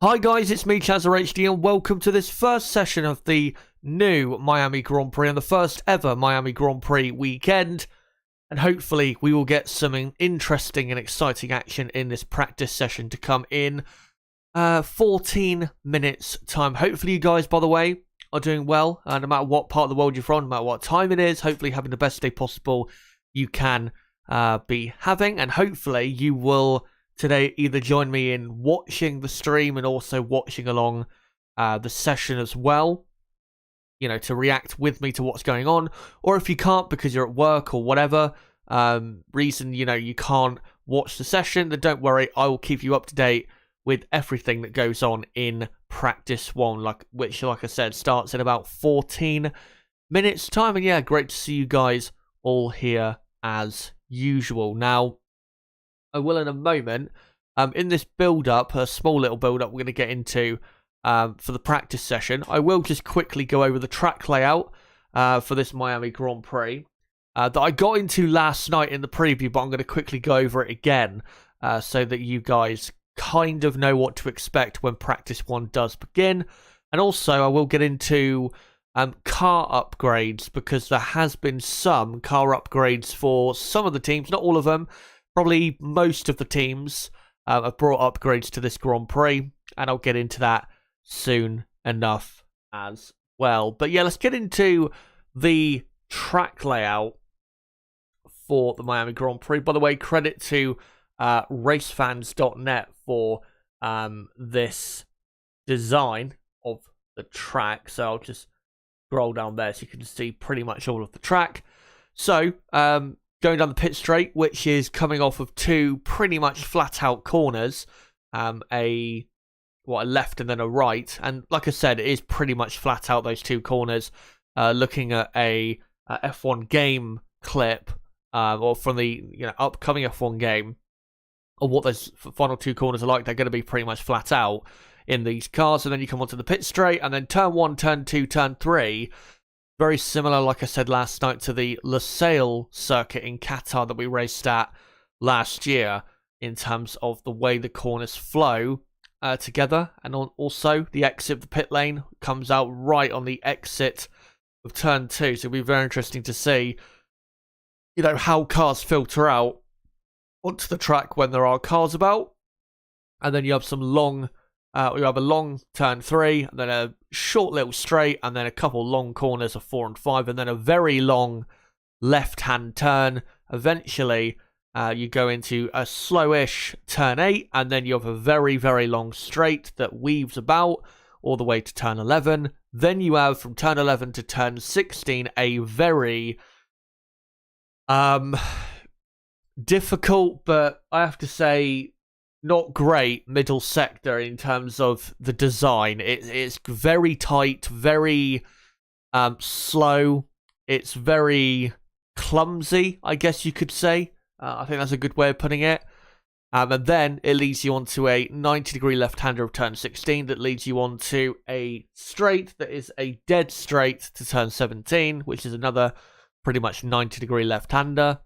Hi guys, it's me ChazzaHD and welcome to this first session of the new Miami Grand Prix and the first ever Miami Grand Prix weekend. And hopefully we will get some interesting and exciting action in this practice session to come in 14 minutes time. Hopefully you guys, by the way, are doing well, no matter what part of the world you're from, no matter what time it is. Hopefully having the best day possible you can be having, and hopefully you will today either join me in watching the stream and also watching along the session as well, you know, to react with me to what's going on. Or if you can't because you're at work or whatever reason, you know, you can't watch the session, then don't worry, I will keep you up to date with everything that goes on in practice one, which like I said starts in about 14 minutes time. And yeah, great to see you guys all here as usual. Now I will in a moment, in this build-up, a small little build-up we're going to get into for the practice session, I will just quickly go over the track layout for this Miami Grand Prix that I got into last night in the preview, but I'm going to quickly go over it again so that you guys kind of know what to expect when practice one does begin. And also I will get into car upgrades, because there has been some car upgrades for some of the teams, not all of them. Probably most of the teams have brought upgrades to this Grand Prix, and I'll get into that soon enough as well. But yeah, let's get into the track layout for the Miami Grand Prix. By the way, credit to racefans.net for this design of the track. So I'll just scroll down there so you can see pretty much all of the track. So, going down the pit straight, which is coming off of two pretty much flat out corners, a left and then a right, and like I said, it is pretty much flat out, those two corners. Looking at a F1 game clip, or from the upcoming F1 game, or what those final two corners are like, they're going to be pretty much flat out in these cars. And then you come onto the pit straight, and then turn 1, turn 2, turn 3. Very similar, like I said last night, to the Losail circuit in Qatar that we raced at last year in terms of the way the corners flow together. And also the exit of the pit lane comes out right on the exit of turn 2. So it'll be very interesting to see, you know, how cars filter out onto the track when there are cars about. And then you have some long... you have a long turn 3, and then a short little straight, and then a couple long corners of 4 and 5, and then a very long left-hand turn. Eventually, you go into a slowish turn 8, and then you have a very, very long straight that weaves about all the way to turn 11. Then you have, from turn 11 to turn 16, a very difficult, but I have to say, not great middle sector in terms of the design. It's very tight, very slow. It's very clumsy, I guess you could say. I think that's a good way of putting it. And then it leads you onto a 90-degree left-hander of turn 16 that leads you onto a straight that is a dead straight to turn 17, which is another pretty much 90-degree left-hander.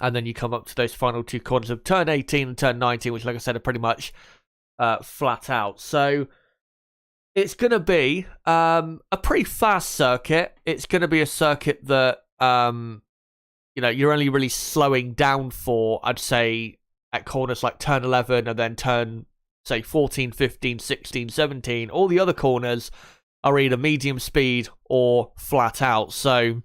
And then you come up to those final two corners of turn 18 and turn 19, which, like I said, are pretty much flat out. So it's going to be a pretty fast circuit. It's going to be a circuit that, you're only really slowing down for, I'd say, at corners like turn 11 and then turn, say, 14, 15, 16, 17. All the other corners are either medium speed or flat out. So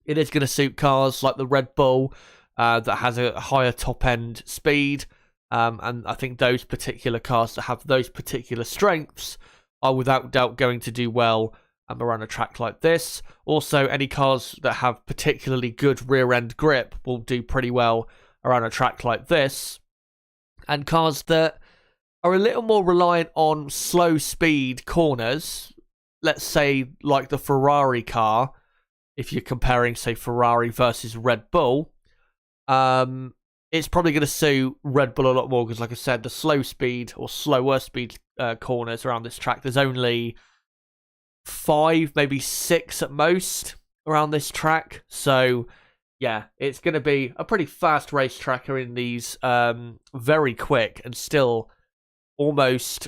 it is going to suit cars like the Red Bull, that has a higher top-end speed, and I think those particular cars that have those particular strengths are without doubt going to do well around a track like this. Also, any cars that have particularly good rear-end grip will do pretty well around a track like this, and cars that are a little more reliant on slow-speed corners, let's say like the Ferrari car, if you're comparing, say, Ferrari versus Red Bull, it's probably going to suit Red Bull a lot more because, like I said, the slow speed or slower speed corners around this track, there's only 5, maybe 6 at most around this track. So, yeah, it's going to be a pretty fast racetrack in these very quick and still almost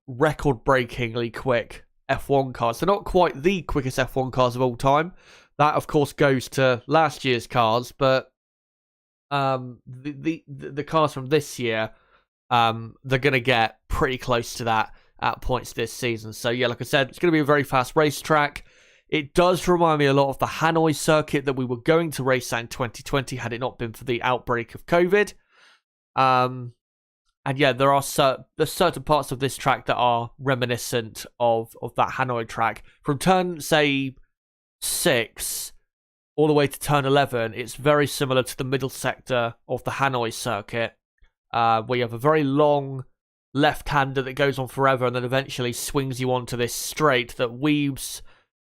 record-breakingly quick F1 cars. They're not quite the quickest F1 cars of all time. That, of course, goes to last year's cars, but the cars from this year, they're going to get pretty close to that at points this season. So, yeah, like I said, it's going to be a very fast racetrack. It does remind me a lot of the Hanoi circuit that we were going to race at in 2020 had it not been for the outbreak of COVID. And yeah, there's certain parts of this track that are reminiscent of that Hanoi track. From turn, say, 6 all the way to turn 11, it's very similar to the middle sector of the Hanoi circuit, where you have a very long left-hander that goes on forever and then eventually swings you onto this straight that weaves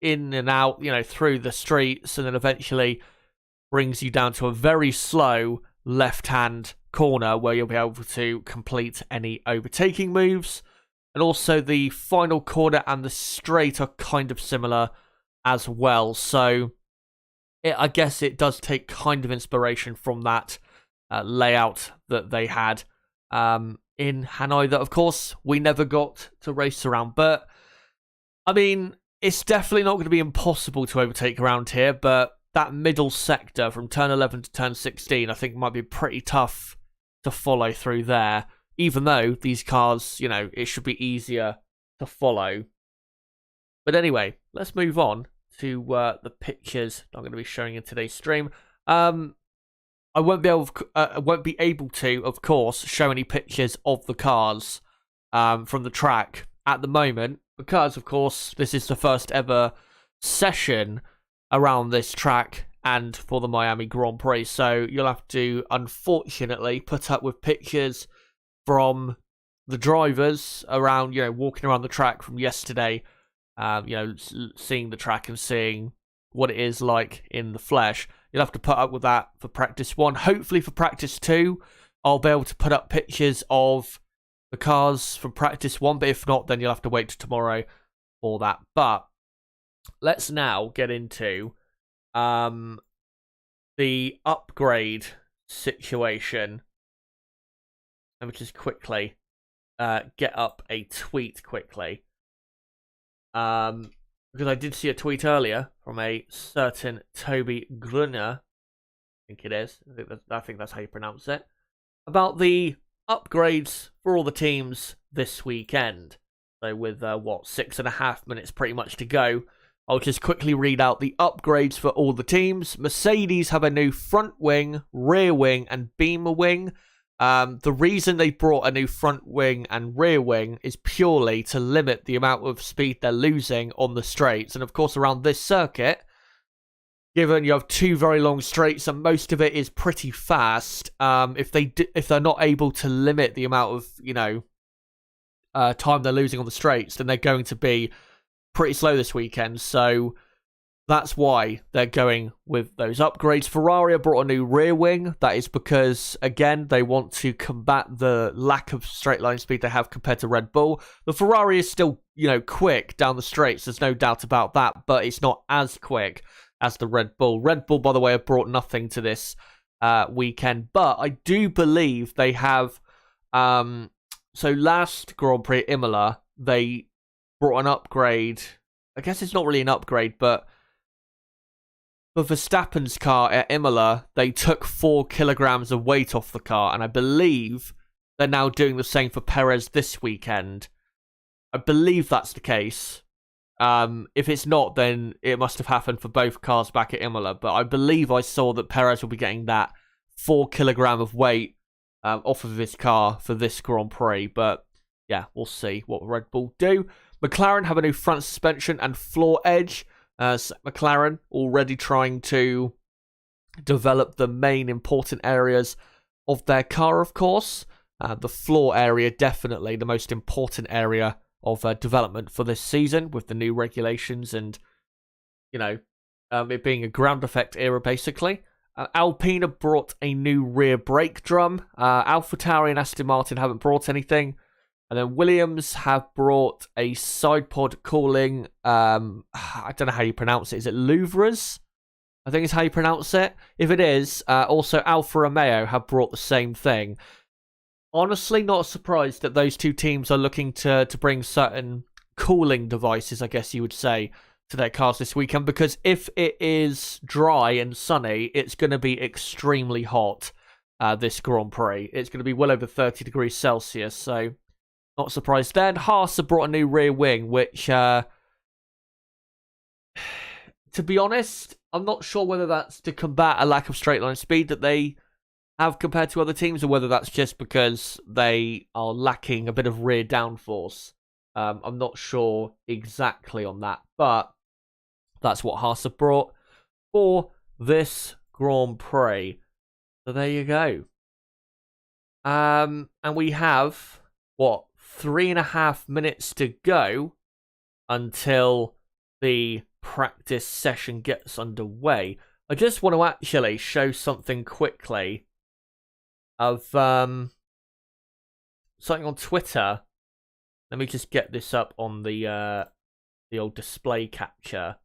in and out, through the streets, and then eventually brings you down to a very slow left-hand corner where you'll be able to complete any overtaking moves. And also the final corner and the straight are kind of similar as well. So I guess it does take kind of inspiration from that layout that they had in Hanoi that, of course, we never got to race around. But, I mean, it's definitely not going to be impossible to overtake around here, but that middle sector from turn 11 to turn 16, I think might be pretty tough to follow through there, even though these cars, it should be easier to follow. But anyway, let's move on to the pictures I'm going to be showing in today's stream. I won't be able to, of course, show any pictures of the cars from the track at the moment, because, of course, this is the first ever session around this track and for the Miami Grand Prix. So you'll have to, unfortunately, put up with pictures from the drivers around, walking around the track from yesterday, seeing the track and seeing what it is like in the flesh. You'll have to put up with that for practice 1. Hopefully for practice 2, I'll be able to put up pictures of the cars from practice 1, but if not, then you'll have to wait till tomorrow for that. But let's now get into the upgrade situation. Let me just quickly get up a tweet quickly. Because I did see a tweet earlier from a certain Toby Grunner, I think it is. I think that's how you pronounce it, about the upgrades for all the teams this weekend. So with 6.5 minutes pretty much to go, I'll just quickly read out the upgrades for all the teams. Mercedes have a new front wing, rear wing, and beamer wing. The reason they brought a new front wing and rear wing is purely to limit the amount of speed they're losing on the straights. And of course, around this circuit, given you have 2 very long straights and most of it is pretty fast, if they're not able to limit the amount of time they're losing on the straights, then they're going to be pretty slow this weekend. So that's why they're going with those upgrades. Ferrari have brought a new rear wing. That is because, again, they want to combat the lack of straight line speed they have compared to Red Bull. The Ferrari is still, quick down the straights. There's no doubt about that, but it's not as quick as the Red Bull. Red Bull, by the way, have brought nothing to this weekend, but I do believe they have. So last Grand Prix Imola, they brought an upgrade. I guess it's not really an upgrade, but for Verstappen's car at Imola, they took 4 kilograms of weight off the car, and I believe they're now doing the same for Perez this weekend. I believe that's the case. If it's not, then it must have happened for both cars back at Imola, but I believe I saw that Perez will be getting that 4 kilogram of weight off of his car for this Grand Prix, but yeah, we'll see what Red Bull do. McLaren have a new front suspension and floor edge. McLaren already trying to develop the main important areas of their car, of course. The floor area, definitely the most important area of development for this season with the new regulations and, it being a ground effect era, basically. Alpine have brought a new rear brake drum. AlphaTauri and Aston Martin haven't brought anything. And then Williams have brought a side pod cooling, I don't know how you pronounce it. Is it louvres? I think it's how you pronounce it. If it is, also Alfa Romeo have brought the same thing. honestly not surprised that those two teams are looking to bring certain cooling devices, I guess you would say, to their cars this weekend, because if it is dry and sunny, it's going to be extremely hot this Grand Prix. It's going to be well over 30 degrees Celsius, so not surprised there. And Haas have brought a new rear wing, which, to be honest, I'm not sure whether that's to combat a lack of straight line speed that they have compared to other teams, or whether that's just because they are lacking a bit of rear downforce. I'm not sure exactly on that, but that's what Haas have brought for this Grand Prix. So there you go. And we have, 3.5 minutes to go until the practice session gets underway. I just want to actually show something quickly of something on Twitter. Let me just get this up on the old display capture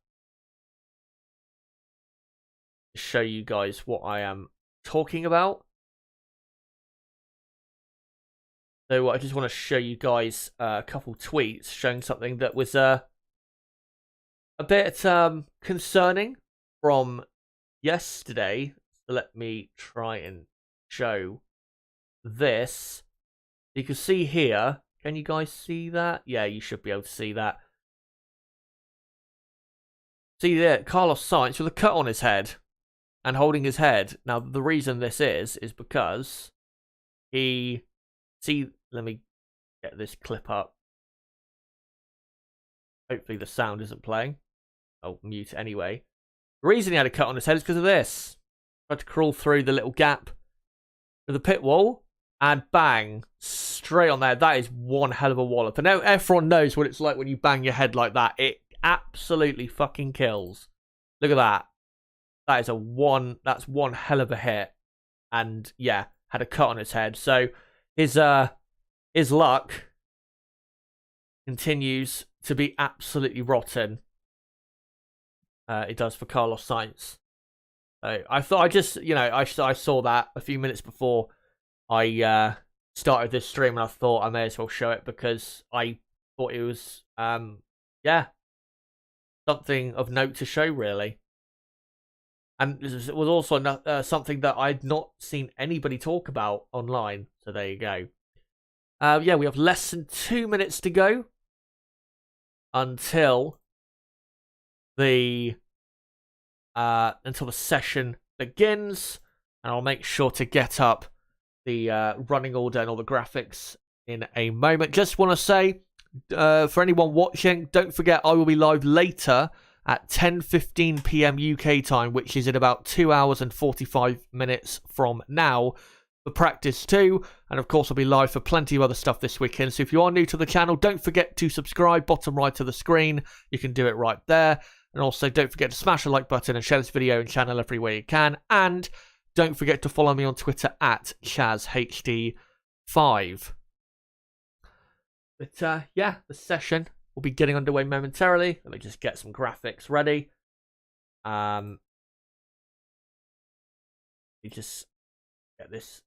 to show you guys what I am talking about. So I just want to show you guys a couple tweets showing something that was a bit concerning from yesterday. So let me try and show this. You can see here. Can you guys see that? Yeah, you should be able to see that. See there, Carlos Sainz with a cut on his head and holding his head. Now, the reason this is because he... See, let me get this clip up. Hopefully the sound isn't playing. I'll mute anyway. The reason he had a cut on his head is because of this. Tried to crawl through the little gap of the pit wall, and bang, straight on there. That is one hell of a wallop. And now everyone knows what it's like when you bang your head like that. It absolutely fucking kills. Look at that. That's one hell of a hit. And yeah, had a cut on his head. So his luck continues to be absolutely rotten. It does for Carlos Sainz. I thought I saw that a few minutes before I started this stream, and I thought I may as well show it because I thought it was something of note to show, really. And it was also something that I'd not seen anybody talk about online. So there you go. Yeah, we have less than 2 minutes to go until the session begins, and I'll make sure to get up the running order and all the graphics in a moment. Just want to say, for anyone watching, don't forget I will be live later at 10:15 PM UK time, which is in about 2 hours and 45 minutes from now, for practice 2. And of course, I'll be live for plenty of other stuff this weekend. So if you are new to the channel, don't forget to subscribe, bottom right of the screen. You can do it right there. And also, don't forget to smash the like button and share this video and channel everywhere you can. And don't forget to follow me on Twitter at ChazHD5. But yeah, the session will be getting underway momentarily. Let me just get some graphics ready. Let me just get this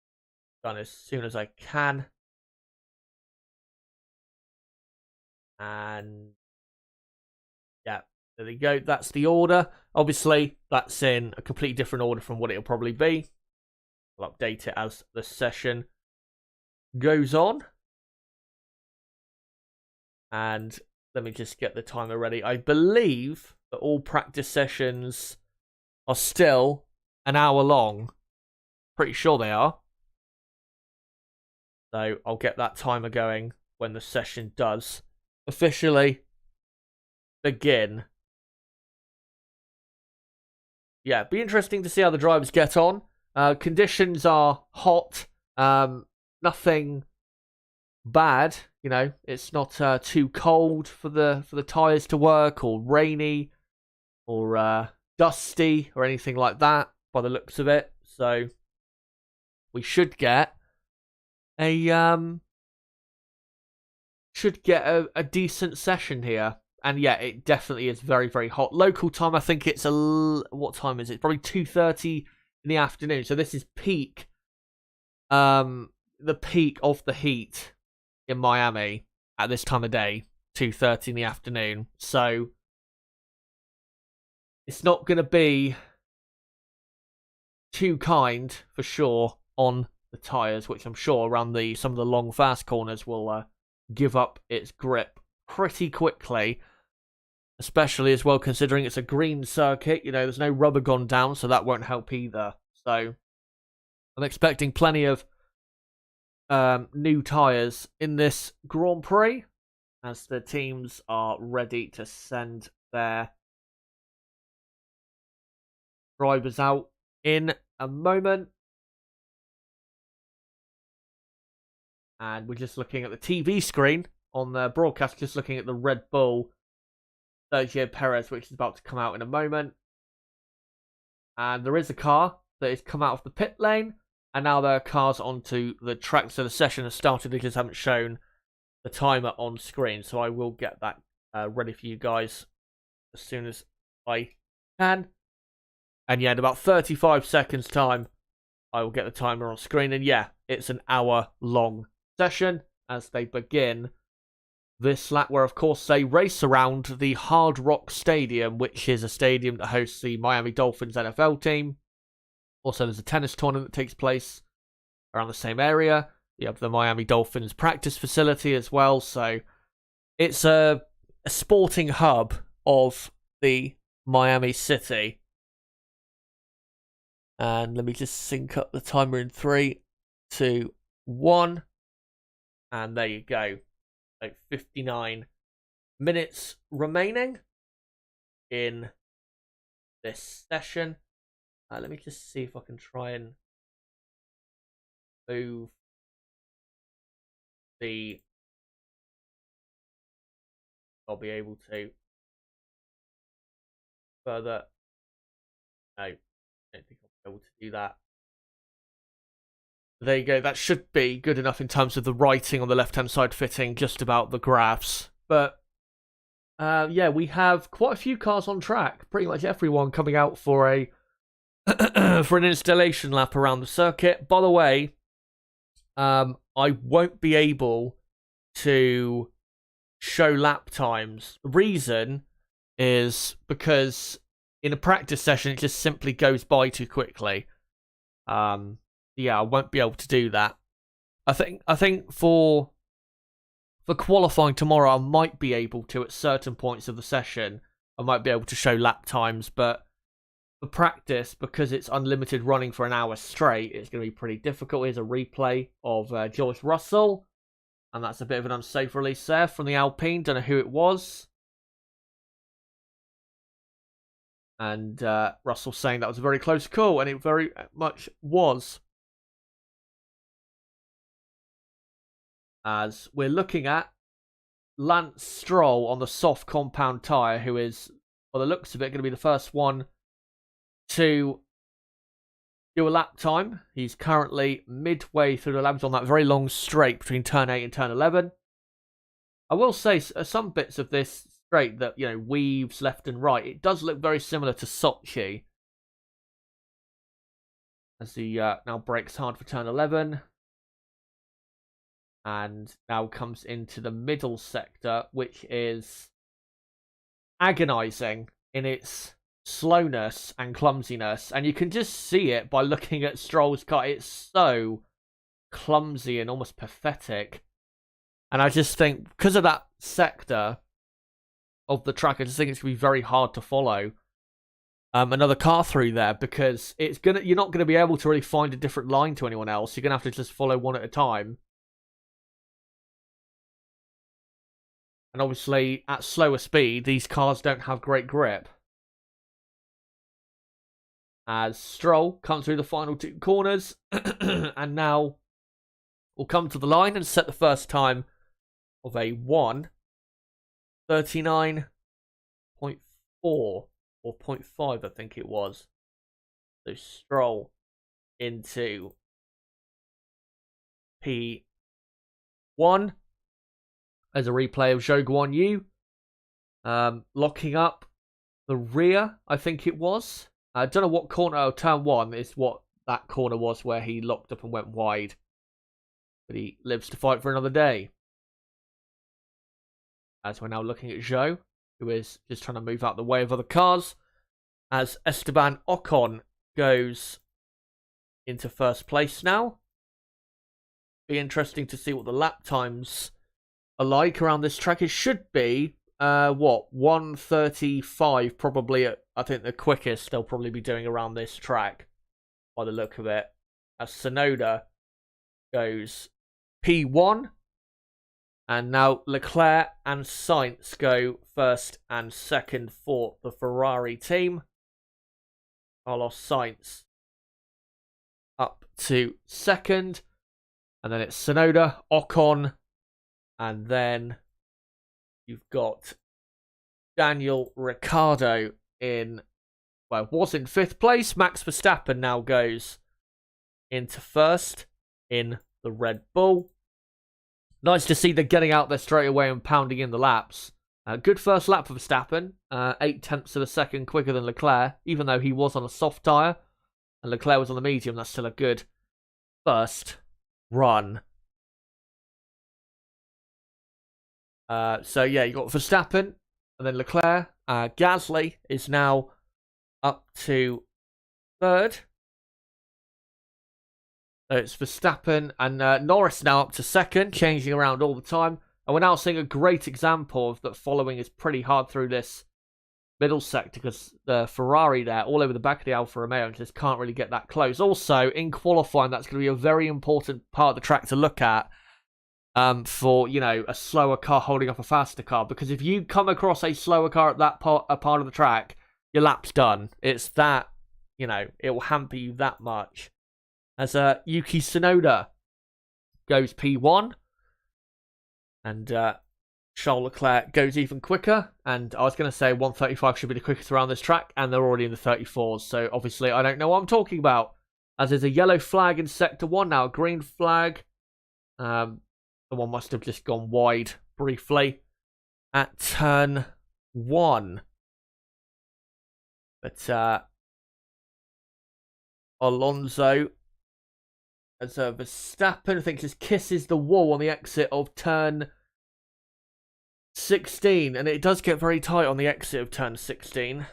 done as soon as I can. And yeah, there we go. That's the order. Obviously, that's in a completely different order from what it'll probably be. I'll update it as the session goes on. And let me just get the timer ready. I believe that all practice sessions are still an hour long. Pretty sure they are. So I'll get that timer going when the session does officially begin. Yeah, be interesting to see how the drivers get on. Conditions are hot. Nothing bad, you know. It's not too cold for the tires to work, or rainy, or dusty, or anything like that. By the looks of it, so we should get a decent session here. And yeah, it definitely is very, very hot. Local time, I think it's what time is it? Probably 2:30 in the afternoon. So this is peak the peak of the heat in Miami at this time of day, 2:30 in the afternoon. So it's not going to be too kind for sure on the tyres, which I'm sure around some of the long fast corners will give up its grip pretty quickly, especially as well considering it's a green circuit. You know, there's no rubber gone down, so that won't help either. So I'm expecting plenty of new tyres in this Grand Prix as the teams are ready to send their drivers out in a moment. And we're just looking at the TV screen on the broadcast, just looking at the Red Bull Sergio Perez, which is about to come out in a moment. And there is a car that has come out of the pit lane, and now there are cars onto the track. So the session has started, they just haven't shown the timer on screen. So I will get that ready for you guys as soon as I can. And yeah, in about 35 seconds time, I will get the timer on screen. And yeah, it's an hour-long session as they begin this lap, where of course they race around the Hard Rock Stadium, which is a stadium that hosts the Miami Dolphins NFL team. Also, there's a tennis tournament that takes place around the same area. You have the Miami Dolphins practice facility as well. So it's a sporting hub of the Miami city. And let me just sync up the timer in 3, 2, 1. And there you go. Like 59 minutes remaining in this session. Let me just see if I can try and move I'll be able to further. No, I don't think I'll be able to do that. There you go. That should be good enough in terms of the writing on the left-hand side fitting just about the graphs. But yeah, we have quite a few cars on track. Pretty much everyone coming out for a for an installation lap around the circuit. By the way, I won't be able to show lap times. The reason is because in a practice session, it just simply goes by too quickly. Yeah, I won't be able to do that. I think for qualifying tomorrow, I might be able to at certain points of the session. I might be able to show lap times, but for practice, because it's unlimited running for an hour straight, it's going to be pretty difficult. Here's a replay of George Russell, and that's a bit of an unsafe release there from the Alpine. Don't know who it was. And Russell saying that was a very close call, and it very much was. As we're looking at Lance Stroll on the soft compound tyre, who is, by the looks of it, going to be the first one to do a lap time. He's currently midway through the laps on that very long straight between turn 8 and turn 11. I will say some bits of this straight that, you know, weaves left and right. It does look very similar to Sochi. As he now brakes hard for turn 11. And now comes into the middle sector, which is agonizing in its slowness and clumsiness. And you can just see it by looking at Stroll's car. It's so clumsy and almost pathetic. And I just think, because of that sector of the track, I just think it's going to be very hard to follow another car through there, because you're not going to be able to really find a different line to anyone else. You're going to have to just follow one at a time. And obviously, at slower speed, these cars don't have great grip. As Stroll comes through the final 2 corners, and now will come to the line and set the first time of a 1:39.4 or 0.5, I think it was. So Stroll into P1. As a replay of Zhou Guan Yu locking up the rear, I think it was. I don't know what corner, turn 1 is what that corner was where he locked up and went wide. but he lives to fight for another day. As we're now looking at Zhou, who is just trying to move out the way of other cars, as Esteban Ocon goes into first place now. Be interesting to see what the lap times are like around this track. It should be, 1:35 probably. I think the quickest they'll probably be doing around this track, by the look of it. As Tsunoda goes P1. And now Leclerc and Sainz go first and second for the Ferrari team. Carlos Sainz up to second. And then it's Tsunoda, Ocon. And then you've got Daniel Ricciardo was in fifth place. Max Verstappen now goes into first in the Red Bull. Nice to see they're getting out there straight away and pounding in the laps. Good first lap for Verstappen. 0.8 of a second quicker than Leclerc, even though he was on a soft tyre and Leclerc was on the medium. That's still a good first run. So yeah, you got Verstappen and then Leclerc. Gasly is now up to third. So it's Verstappen and Norris now up to second, changing around all the time. And we're now seeing a great example of that following is pretty hard through this middle sector because the Ferrari there, all over the back of the Alfa Romeo, and just can't really get that close. Also, in qualifying, that's going to be a very important part of the track to look at for, a slower car holding up a faster car. Because if you come across a slower car at that part of the track, your lap's done. It's that, it will hamper you that much. As Yuki Tsunoda goes P1. And Charles Leclerc goes even quicker. And I was going to say 1:35 should be the quickest around this track. And they're already in the 34s. So obviously I don't know what I'm talking about. As there's a yellow flag in Sector 1 now. A green flag. Someone must have just gone wide briefly at turn 1. But Alonso, as Verstappen, I think, just kisses the wall on the exit of turn 16. And it does get very tight on the exit of turn 16.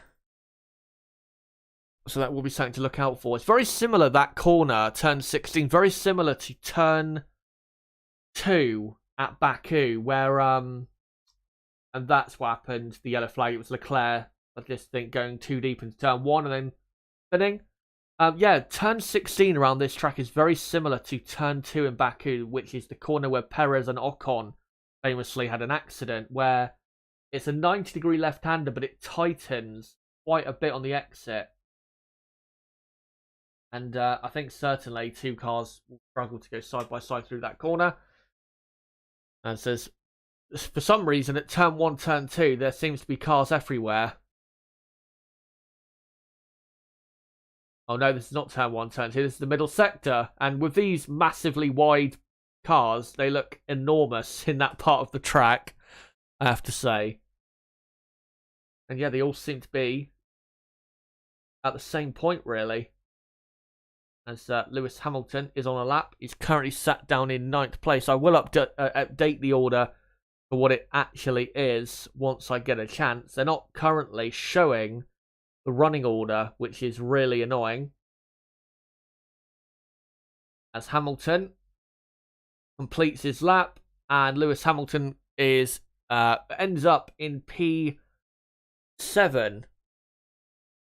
So that will be something to look out for. It's very similar, that corner, turn 16, very similar to turn 2 at Baku, where, and that's what happened, the yellow flag. It was Leclerc, I just think, going too deep into turn 1 and then spinning. Yeah, turn 16 around this track is very similar to turn 2 in Baku, which is the corner where Perez and Ocon famously had an accident, where it's a 90-degree left-hander, but it tightens quite a bit on the exit. And I think certainly two cars will struggle to go side by side through that corner. And so for some reason, at turn 1, turn 2, there seems to be cars everywhere. Oh no, this is not turn 1, turn 2. This is the middle sector. And with these massively wide cars, they look enormous in that part of the track, I have to say. And yeah, they all seem to be at the same point, really. As Lewis Hamilton is on a lap. He's currently sat down in 9th place. I will update the order for what it actually is once I get a chance. They're not currently showing the running order, which is really annoying. As Hamilton completes his lap, and Lewis Hamilton is ends up in P7.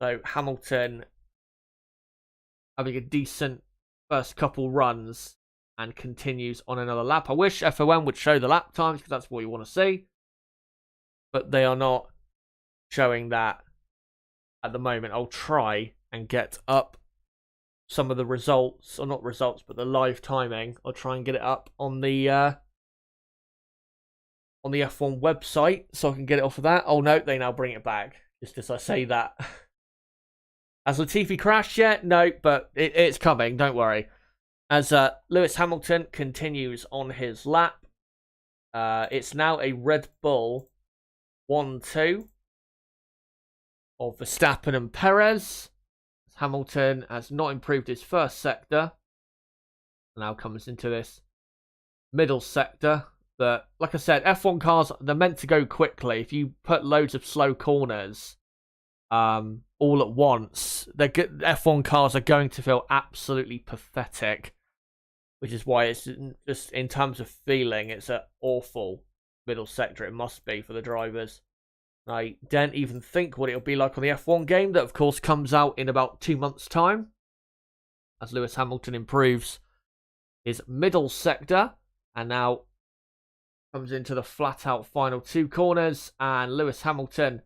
So Hamilton having a decent first couple runs and continues on another lap. I wish FOM would show the lap times because that's what you want to see, but they are not showing that at the moment. I'll try and get up some of the results, or not results, but the live timing. I'll try and get it up on the F1 website so I can get it off of that. Oh no, they now bring it back just as I say that. Has Latifi crashed yet? No, but it's coming, don't worry. As Lewis Hamilton continues on his lap, it's now a Red Bull 1-2 of Verstappen and Perez. Hamilton has not improved his first sector. Now comes into this middle sector. But like I said, F1 cars, they're meant to go quickly. If you put loads of slow corners all at once, F1 cars are going to feel absolutely pathetic. Which is why it's just, in terms of feeling, it's an awful middle sector. It must be for the drivers. I don't even think what it'll be like on the F1 game that, of course, comes out in about 2 months' time. As Lewis Hamilton improves his middle sector. And now comes into the flat-out final 2 corners. And Lewis Hamilton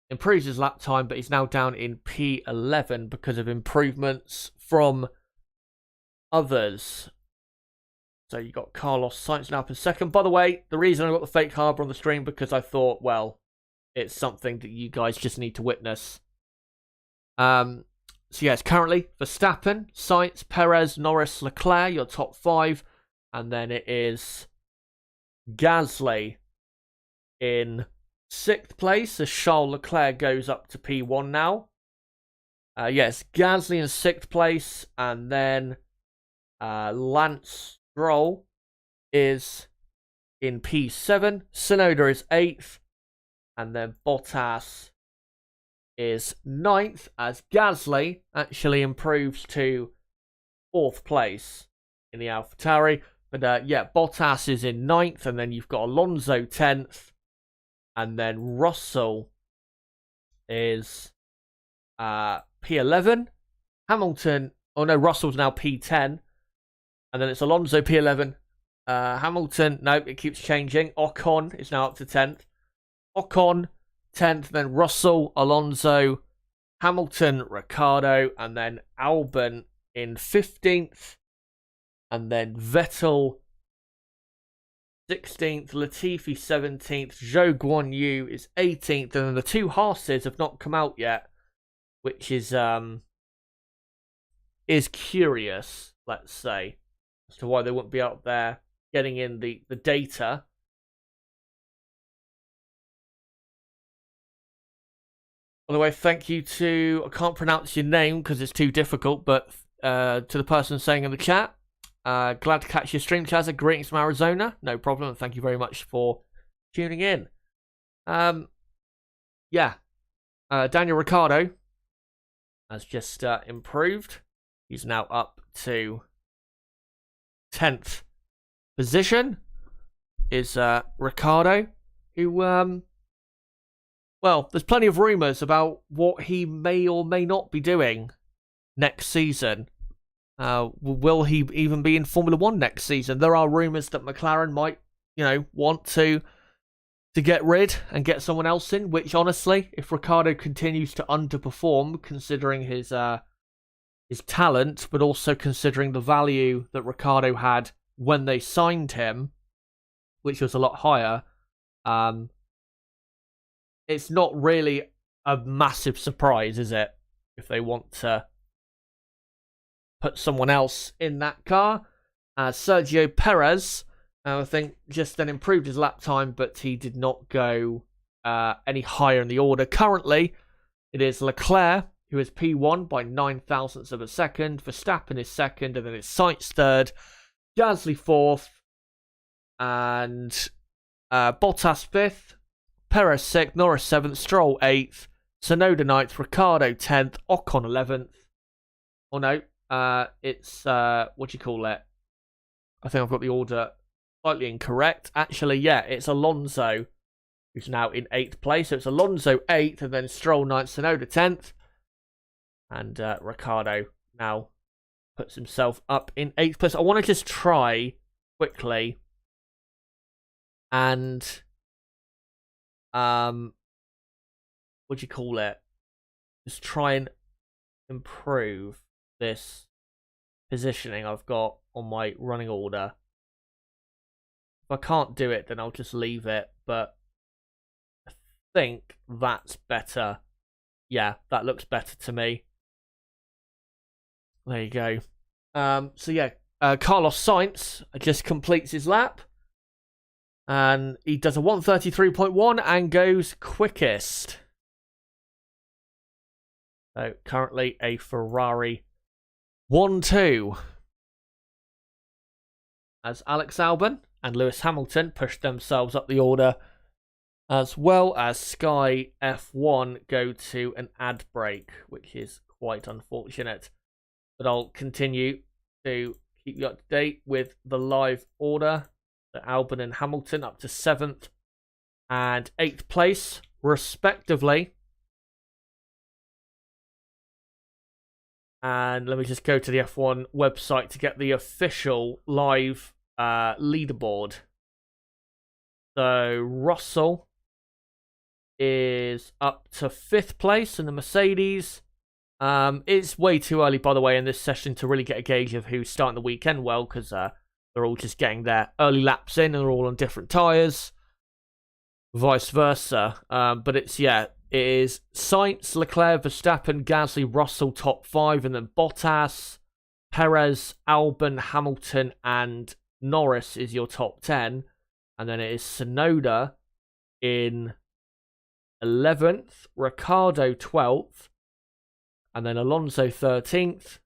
improves his lap time, but he's now down in P11 because of improvements from others. So you got Carlos Sainz now up in second. By the way, the reason I got the fake harbour on the stream because I thought, well, it's something that you guys just need to witness. So yeah, it's currently Verstappen, Sainz, Perez, Norris, Leclerc, your top 5. And then it is Gasly in 6th place as Charles Leclerc goes up to P1 now. Yes, Gasly in 6th place. And then Lance Stroll is in P7. Tsunoda is 8th. And then Bottas is 9th as Gasly actually improves to 4th place in the AlphaTauri. But yeah, Bottas is in 9th. And then you've got Alonso 10th. And then Russell is P11. Hamilton, oh no, Russell's now P10. And then it's Alonso P11. Hamilton, no, it keeps changing. Ocon is now up to 10th. Ocon, 10th. Then Russell, Alonso, Hamilton, Ricciardo. And then Albon in 15th. And then Vettel, 16th. Latifi, 17th. Zhou Guanyu is 18th. And then the 2 Haas's have not come out yet. Which is curious, let's say, as to why they wouldn't be out there getting in the data. By the way, thank you to, I can't pronounce your name because it's too difficult, but to the person saying in the chat, glad to catch your stream, Chazza. Greetings from Arizona. No problem. Thank you very much for tuning in. Yeah. Daniel Ricciardo has just improved. He's now up to 10th position. Is Ricciardo, who, well, there's plenty of rumours about what he may or may not be doing next season. Will he even be in Formula 1 next season? There are rumours that McLaren might, want to get rid and get someone else in, which honestly, if Ricciardo continues to underperform, considering his talent, but also considering the value that Ricciardo had when they signed him, which was a lot higher, it's not really a massive surprise, is it? If they want to put someone else in that car. Sergio Perez, I think, just then improved his lap time, but he did not go any higher in the order. Currently, it is Leclerc, who is P1 by 9 thousandths of a second. Verstappen is 2nd, and then it's Sainz 3rd. Gasly 4th. And Bottas 5th. Perez 6th. Norris 7th. Stroll 8th. Tsunoda 9th. Ricciardo 10th. Ocon 11th. Oh no, it's, what do you call it? I think I've got the order slightly incorrect. Actually, yeah, it's Alonso, who's now in 8th place. So it's Alonso 8th, and then Stroll 9th, Tsunoda 10th. And Ricciardo now puts himself up in 8th place. I want to just try quickly and, what do you call it? Just try and improve this positioning I've got on my running order. If I can't do it, then I'll just leave it, but I think that's better. Yeah, that looks better to me. There you go. So yeah, Carlos Sainz just completes his lap, and he does a 1:33.1 and goes quickest. So currently a Ferrari 1-2. as Alex Albon and Lewis Hamilton pushed themselves up the order, as well as Sky F1 go to an ad break, which is quite unfortunate. But I'll continue to keep you up to date with the live order. So Albon and Hamilton up to 7th and 8th place, respectively. And let me just go to the F1 website to get the official live leaderboard. So Russell is up to 5th place in the Mercedes. It's way too early, by the way, in this session to really get a gauge of who's starting the weekend well, because they're all just getting their early laps in and they're all on different tyres. Vice versa. But it is Sainz, Leclerc, Verstappen, Gasly, Russell, top 5, and then Bottas, Perez, Albon, Hamilton, and Norris is your top 10. And then it is Tsunoda in 11th, Ricciardo 12th, and then Alonso 13th,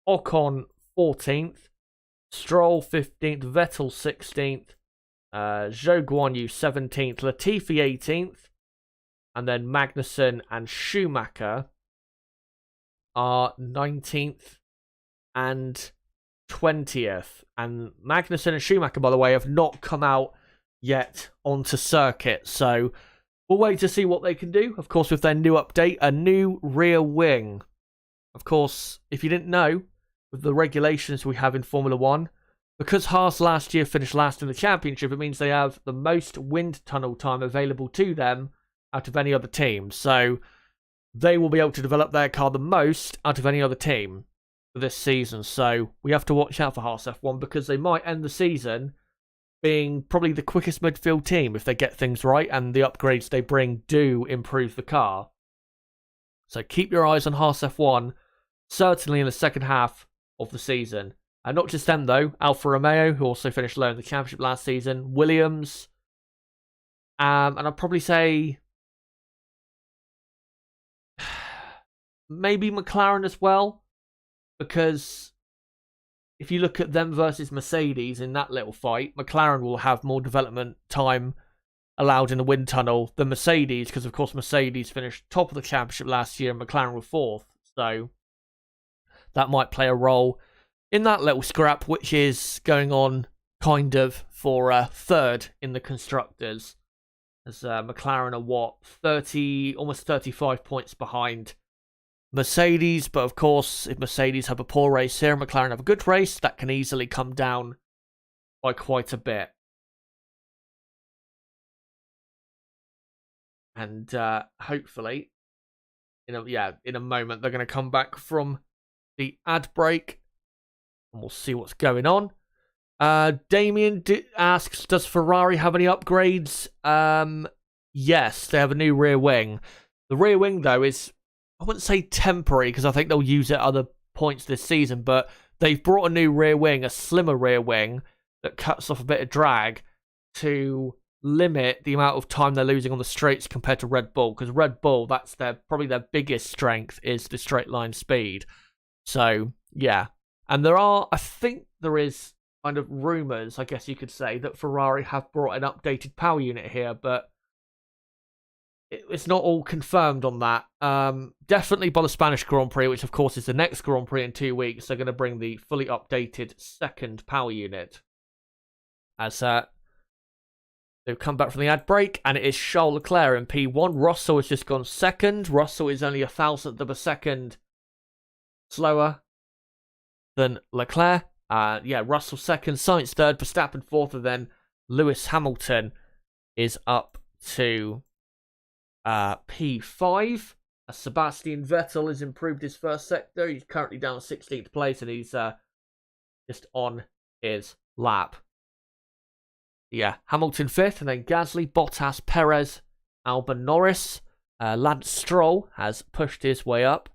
Ocon 14th, Stroll 15th, Vettel 16th, Zhou Guanyu 17th, Latifi 18th, and then Magnussen and Schumacher are 19th and 20th. And Magnussen and Schumacher, by the way, have not come out yet onto circuit, so we'll wait to see what they can do. Of course, with their new update, a new rear wing. Of course, if you didn't know, with the regulations we have in Formula 1, because Haas last year finished last in the championship, it means they have the most wind tunnel time available to them out of any other team. So they will be able to develop their car the most out of any other team for this season. So we have to watch out for Haas F1, because they might end the season being probably the quickest midfield team if they get things right and the upgrades they bring do improve the car. So keep your eyes on Haas F1, certainly in the second half of the season. And not just them though, Alfa Romeo, who also finished low in the championship last season, Williams, and I'd probably say maybe McLaren as well, because if you look at them versus Mercedes in that little fight, McLaren will have more development time allowed in the wind tunnel than Mercedes, because of course Mercedes finished top of the championship last year and McLaren were 4th. So that might play a role in that little scrap, which is going on kind of for 3rd in the Constructors, as McLaren are 30, almost 35 points behind Mercedes. But of course, if Mercedes have a poor race here and McLaren have a good race, that can easily come down by quite a bit. And hopefully, in a moment, they're going to come back from the ad break and we'll see what's going on. Damien asks, does Ferrari have any upgrades? Yes, they have a new rear wing. The rear wing, though, is, I wouldn't say temporary, because I think they'll use it at other points this season, but they've brought a new rear wing, a slimmer rear wing, that cuts off a bit of drag to limit the amount of time they're losing on the straights compared to Red Bull, because Red Bull, that's probably their biggest strength, is the straight line speed. So, yeah. And I think there is kind of rumours, I guess you could say, that Ferrari have brought an updated power unit here, but it's not all confirmed on that. Definitely by the Spanish Grand Prix, which of course is the next Grand Prix in 2 weeks, they're going to bring the fully updated 2nd power unit. As they've come back from the ad break, and it is Charles Leclerc in P1. Russell has just gone 2nd. Russell is only 1,000th of a second slower than Leclerc. Russell 2nd, Sainz 3rd, Verstappen 4th, and then Lewis Hamilton is up to P5. Sebastian Vettel has improved his first sector. He's currently down 16th place, and he's just on his lap. Yeah, Hamilton 5th, and then Gasly, Bottas, Perez, Albon, Norris. Lance Stroll has pushed his way up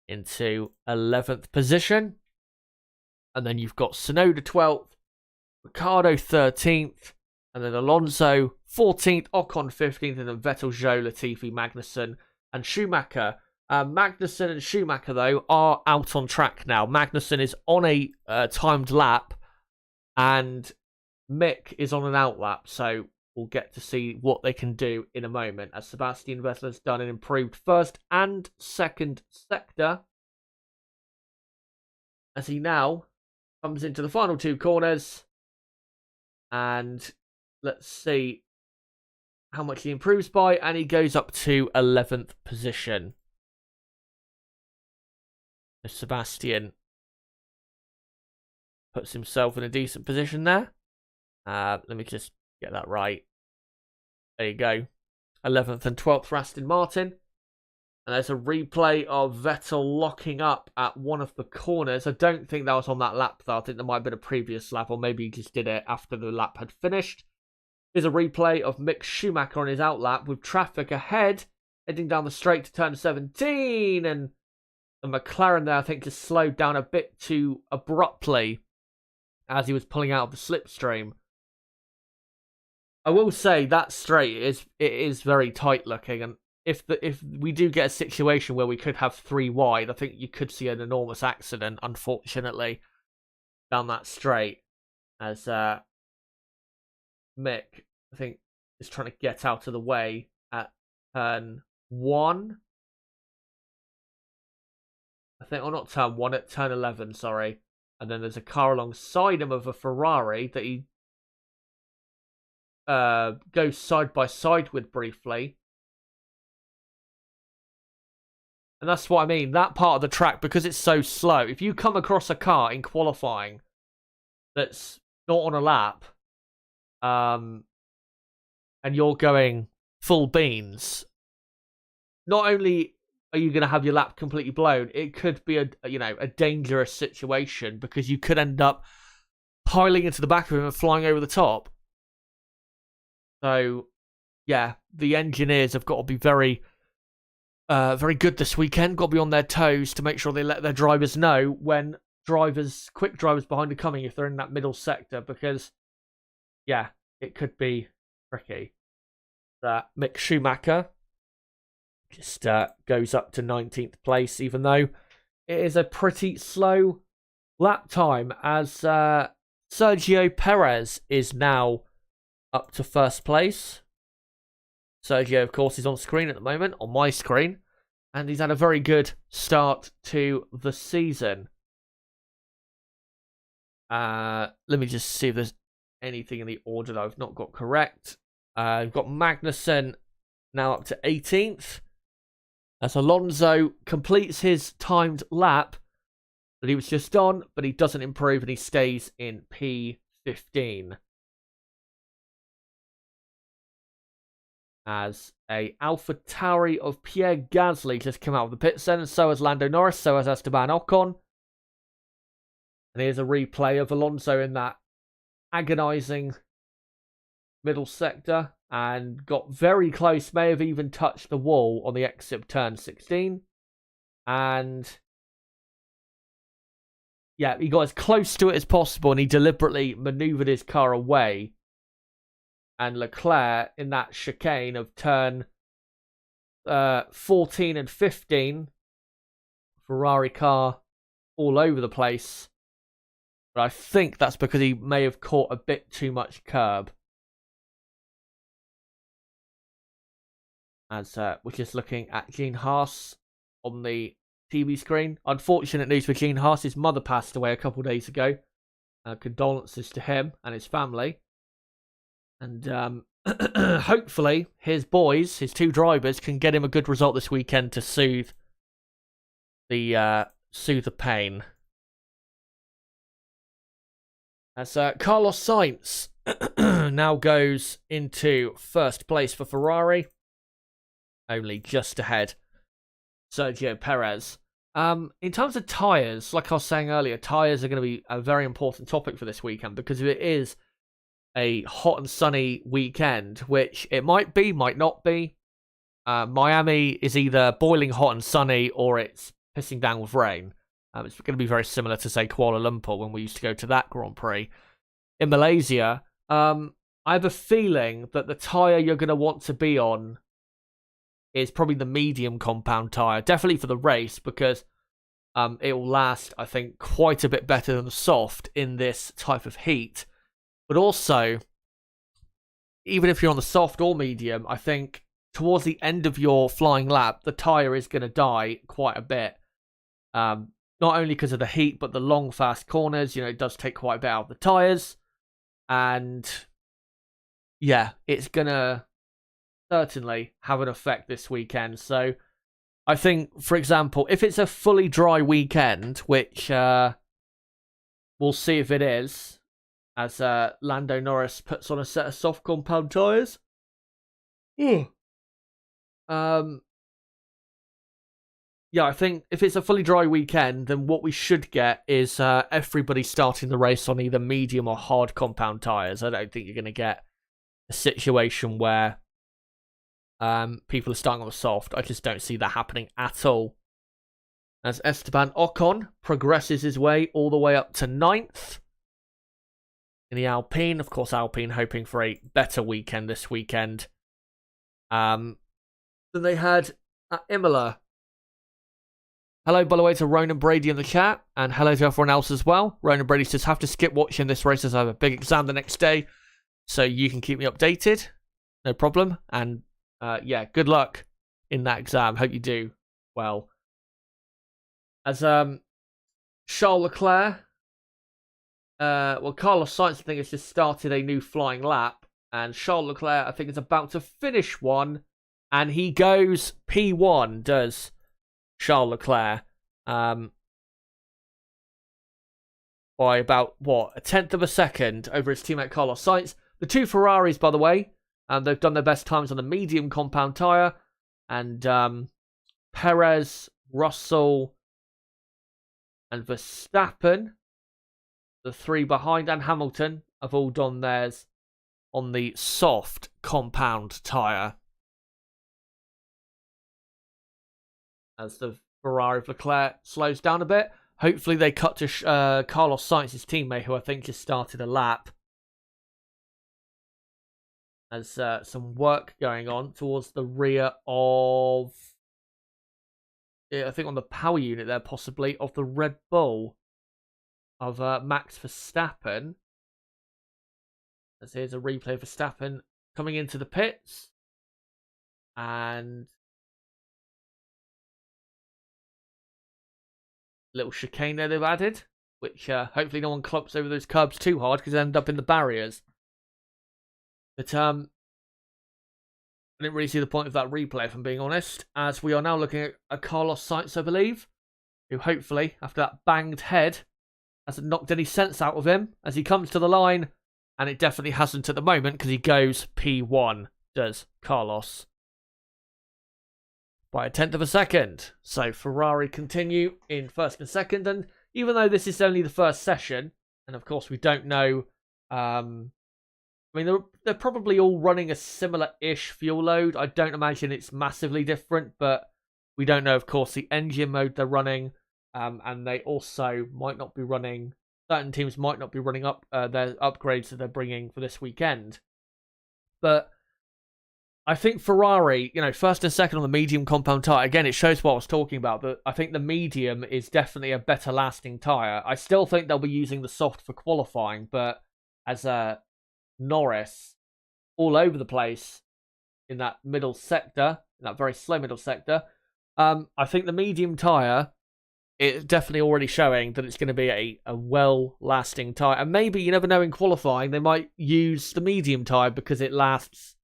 into 11th position. And then you've got Tsunoda 12th, Ricciardo 13th, and then Alonso 14th, Ocon 15th, and then Vettel, Zhou, Latifi, Magnussen, and Schumacher. Magnussen and Schumacher, though, are out on track now. Magnussen is on a timed lap, And Mick is on an outlap, so we'll get to see what they can do in a moment, as Sebastian Vettel has done an improved first and second sector, as he now comes into the final two corners. And let's see how much he improves by, and he goes up to 11th position. Sebastian puts himself in a decent position there. Let me just get that right. There you go. 11th and 12th for Aston Martin. And there's a replay of Vettel locking up at one of the corners. I don't think that was on that lap, though. I think there might have been a previous lap, or maybe he just did it after the lap had finished. Here's a replay of Mick Schumacher on his outlap with traffic ahead, heading down the straight to turn 17. And the McLaren there, I think, just slowed down a bit too abruptly as he was pulling out of the slipstream. I will say that straight is very tight looking, and if we do get a situation where we could have three wide, I think you could see an enormous accident, unfortunately, down that straight, as Mick, I think, is trying to get out of the way at turn 1. I think, or not turn 1, at turn 11, sorry. And then there's a car alongside him of a Ferrari that he goes side by side with briefly. And that's what I mean. That part of the track, because it's so slow, if you come across a car in qualifying that's not on a lap, and you're going full beans, not only are you going to have your lap completely blown, it could be a dangerous situation, because you could end up piling into the back of him and flying over the top. So, yeah, the engineers have got to be very good this weekend. Got to be on their toes to make sure they let their drivers know when quick drivers behind are coming, if they're in that middle sector, because, yeah, it could be tricky. Mick Schumacher just goes up to 19th place, even though it is a pretty slow lap time, as Sergio Perez is now up to first place. Sergio, of course, is on screen at the moment, on my screen, and he's had a very good start to the season. Let me just see if there's anything in the order that I've not got correct. We've got Magnussen now up to 18th, as Alonso completes his timed lap that he was just on, but he doesn't improve and he stays in P15. As a AlphaTauri of Pierre Gasly just come out of the pits then, and so has Lando Norris, so has Esteban Ocon. And here's a replay of Alonso in that agonising middle sector, and got very close, may have even touched the wall on the exit of turn 16. And yeah, he got as close to it as possible, and he deliberately manoeuvred his car away. And Leclerc, in that chicane of turn 14 and 15, Ferrari car all over the place. But I think that's because he may have caught a bit too much curb. As we're just looking at Gene Haas on the TV screen. Unfortunate news for Gene Haas. His mother passed away a couple of days ago. Condolences to him and his family. And hopefully his boys, his two drivers, can get him a good result this weekend to soothe the pain. As Carlos Sainz now goes into first place for Ferrari, only just ahead Sergio Perez. In terms of tyres, like I was saying earlier, tyres are going to be a very important topic for this weekend, because if it is a hot and sunny weekend, which it might be, might not be, Miami is either boiling hot and sunny or it's pissing down with rain. It's going to be very similar to, say, Kuala Lumpur when we used to go to that Grand Prix. In Malaysia, I have a feeling that the tyre you're going to want to be on is probably the medium compound tyre. Definitely for the race, because it will last, I think, quite a bit better than the soft in this type of heat. But also, even if you're on the soft or medium, I think towards the end of your flying lap, the tyre is going to die quite a bit. Not only because of the heat, but the long, fast corners. It does take quite a bit out of the tyres. And yeah, it's going to certainly have an effect this weekend. So I think, for example, if it's a fully dry weekend, which we'll see if it is, as Lando Norris puts on a set of soft compound tyres. Yeah, I think if it's a fully dry weekend, then what we should get is everybody starting the race on either medium or hard compound tyres. I don't think you're going to get a situation where people are starting on the soft. I just don't see that happening at all. As Esteban Ocon progresses his way all the way up to 9th in the Alpine. Of course, Alpine hoping for a better weekend this weekend than they had at Imola. Hello, by the way, to Ronan Brady in the chat, and hello to everyone else as well. Ronan Brady says, have to skip watching this race as I have a big exam the next day, so you can keep me updated. No problem. And good luck in that exam. Hope you do well. As Charles Leclerc, Carlos Sainz, I think, has just started a new flying lap, and Charles Leclerc, I think, is about to finish one, and he goes P1, does Charles Leclerc, by about, a tenth of a second over his teammate Carlos Sainz. The two Ferraris, by the way, they've done their best times on the medium compound tyre, and Perez, Russell, and Verstappen, the three behind, and Hamilton, have all done theirs on the soft compound tyre. As the Ferrari of Leclerc slows down a bit, hopefully they cut to Carlos Sainz's teammate, who I think just started a lap. There's some work going on towards the rear of, I think on the power unit there, possibly, of the Red Bull of Max Verstappen. As here's a replay of Verstappen coming into the pits. And little chicane there they've added, which hopefully no one clumps over those curbs too hard because they end up in the barriers. But I didn't really see the point of that replay, if I'm being honest, as we are now looking at a Carlos Sainz, I believe, who hopefully, after that banged head, hasn't knocked any sense out of him as he comes to the line, and it definitely hasn't at the moment because he goes P1, does Carlos, by a tenth of a second. So Ferrari continue in first and second, and even though this is only the first session, and of course we don't know, they're probably all running a similar-ish fuel load. I don't imagine it's massively different, but we don't know, of course, the engine mode they're running, and they also might not be running, certain teams might not be running up their upgrades that they're bringing for this weekend. But I think Ferrari, first and second on the medium compound tyre, again, it shows what I was talking about, but I think the medium is definitely a better lasting tyre. I still think they'll be using the soft for qualifying, but as Norris all over the place in that middle sector, in that very slow middle sector, I think the medium tyre is definitely already showing that it's going to be a well-lasting tyre. And maybe, you never know, in qualifying, they might use the medium tyre because it lasts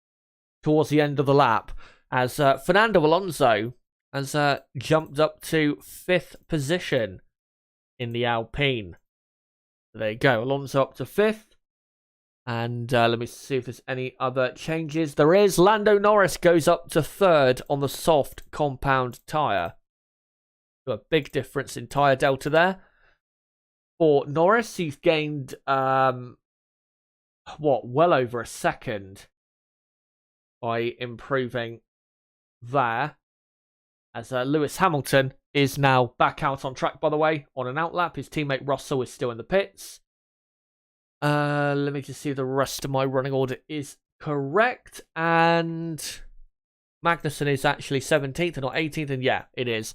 towards the end of the lap, as Fernando Alonso has jumped up to 5th position in the Alpine. There you go, Alonso up to 5th. And let me see if there's any other changes. There is. Lando Norris goes up to 3rd on the soft compound tyre. So a big difference in tyre delta there. For Norris, he's gained, well over a second by improving there. As Lewis Hamilton is now back out on track, by the way, on an outlap. His teammate Russell is still in the pits. Let me just see if the rest of my running order is correct. And Magnussen is actually 17th and not 18th. And yeah, it is,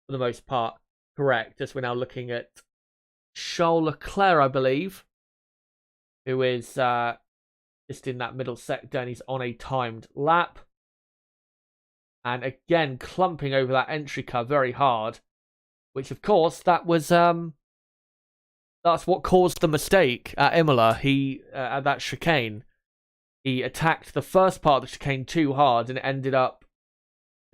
for the most part, correct. As we're now looking at Charles Leclerc, I believe, who is just in that middle sector, and he's on a timed lap. And again, clumping over that entry car very hard, which of course that was that's what caused the mistake at Imola. He at that chicane, he attacked the first part of the chicane too hard, and it ended up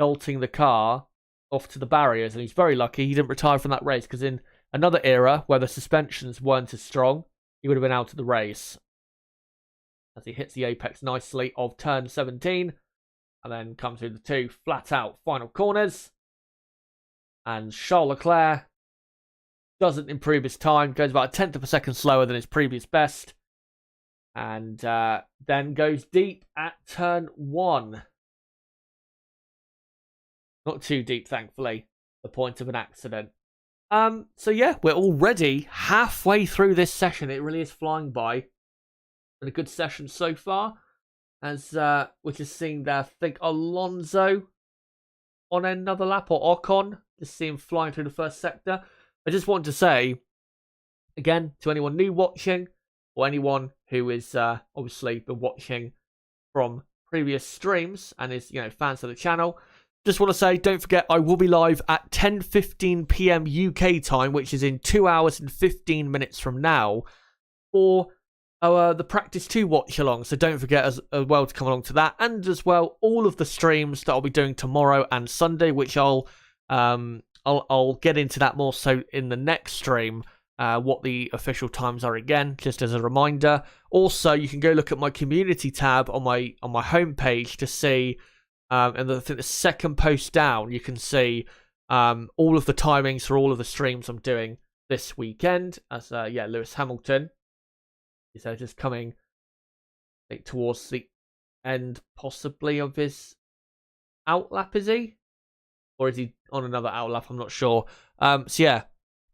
jolting the car off to the barriers. And he's very lucky he didn't retire from that race, because in another era where the suspensions weren't as strong, he would have been out of the race. As he hits the apex nicely of turn 17, and then comes through the two flat out final corners. And Charles Leclerc doesn't improve his time, goes about a tenth of a second slower than his previous best, and then goes deep at turn 1. Not too deep, thankfully, the point of an accident. So yeah, we're already halfway through this session. It really is flying by. Been a good session so far, as we're just seeing there, I think Alonso on another lap, or Ocon, just see him flying through the first sector. I just want to say, again, to anyone new watching, or anyone who is obviously been watching from previous streams and is, fans of the channel, just want to say, don't forget, I will be live at 10:15 PM UK time, which is in 2 hours and 15 minutes from now, for the Practice 2 watch along. So don't forget as well to come along to that, and as well all of the streams that I'll be doing tomorrow and Sunday, which I'll get into that more so in the next stream, what the official times are again, just as a reminder. Also, you can go look at my community tab on my homepage to see, and I think the second post down, you can see all of the timings for all of the streams I'm doing this weekend. As Lewis Hamilton is just coming towards the end, possibly, of his outlap, is he? Or is he on another outlap? I'm not sure. So yeah,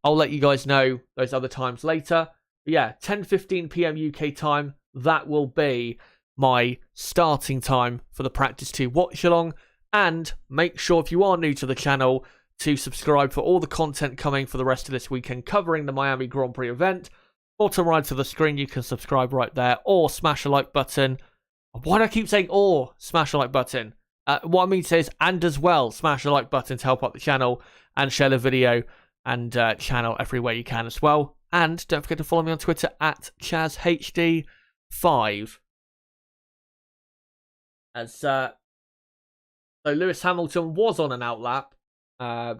I'll let you guys know those other times later. But yeah, 10:15 PM UK time, that will be my starting time for the Practice 2 watch along. And make sure, if you are new to the channel, to subscribe for all the content coming for the rest of this weekend covering the Miami Grand Prix event. Bottom right of the screen, you can subscribe right there, or smash a like button. Why do I keep saying or? Smash a like button. What I mean to say is, and as well, smash the like button to help out the channel, and share the video and channel everywhere you can as well. And don't forget to follow me on Twitter at ChazHD5. As so Lewis Hamilton was on an outlap,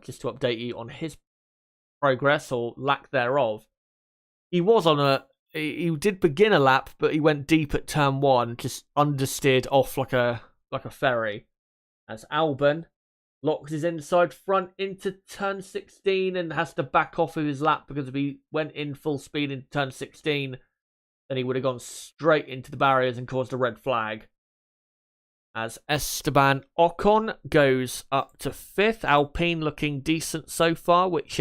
just to update you on his progress or lack thereof. He was on he did begin a lap, but he went deep at turn 1, just understeered off like a ferry. As Albon locks his inside front into turn 16 and has to back off of his lap, because if he went in full speed into turn 16, then he would have gone straight into the barriers and caused a red flag. As Esteban Ocon goes up to 5th. Alpine looking decent so far, which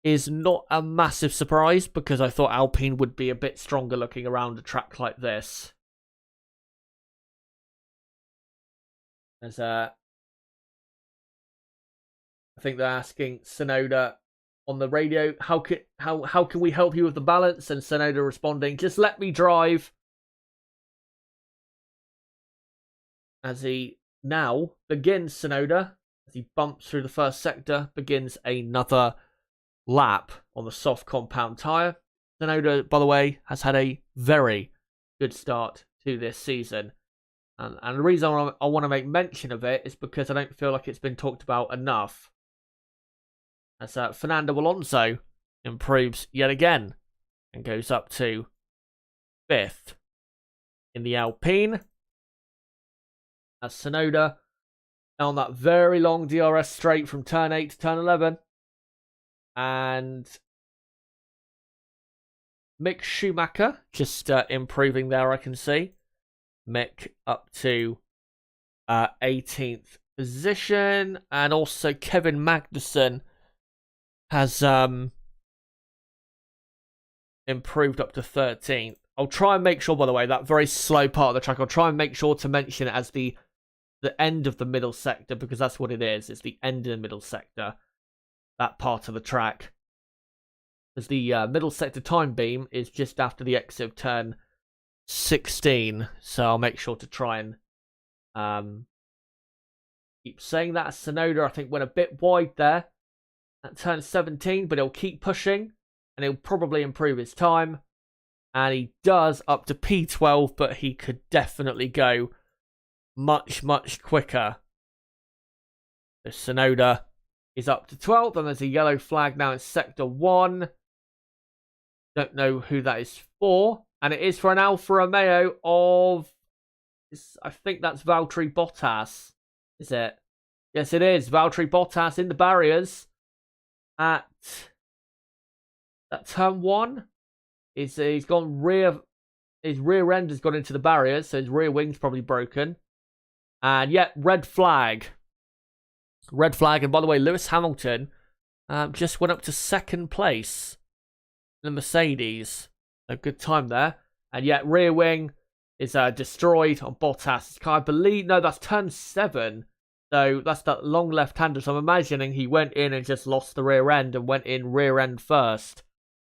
is not a massive surprise, because I thought Alpine would be a bit stronger looking around a track like this. As I think they're asking Tsunoda on the radio, how can we help you with the balance? And Tsunoda responding, just let me drive. As he now begins, Tsunoda, as he bumps through the first sector, begins another lap on the soft compound tyre. Tsunoda, by the way, has had a very good start to this season. And the reason I want to make mention of it is because I don't feel like it's been talked about enough. As Fernando Alonso improves yet again and goes up to 5th in the Alpine. As Tsunoda down that very long DRS straight from turn 8 to turn 11. And Mick Schumacher just improving there, I can see. Mick up to 18th position. And also Kevin Magnussen has improved up to 13th. I'll try and make sure, by the way, that very slow part of the track, I'll try and make sure to mention it as the end of the middle sector, because that's what it is. It's the end of the middle sector, that part of the track. As the middle sector time beam is just after the exit of turn 16. So I'll make sure to try and keep saying that. Tsunoda, I think, went a bit wide there at turn 17, but he'll keep pushing and he'll probably improve his time. And he does up to P12, but he could definitely go much, much quicker. So Tsunoda is up to 12th, and there's a yellow flag now in Sector 1. Don't know who that is for. And it is for an Alfa Romeo of... I think that's Valtteri Bottas. Is it? Yes, it is. Valtteri Bottas in the barriers at turn 1. He's gone rear... His rear end has gone into the barriers, so his rear wing's probably broken. And yeah, red flag. Red flag. And by the way, Lewis Hamilton just went up to 2nd place. The Mercedes. A good time there. And yet rear wing is destroyed on Bottas' car. I believe, no, that's turn 7. So that's that long left-hander. So I'm imagining he went in and just lost the rear end and went in rear end first.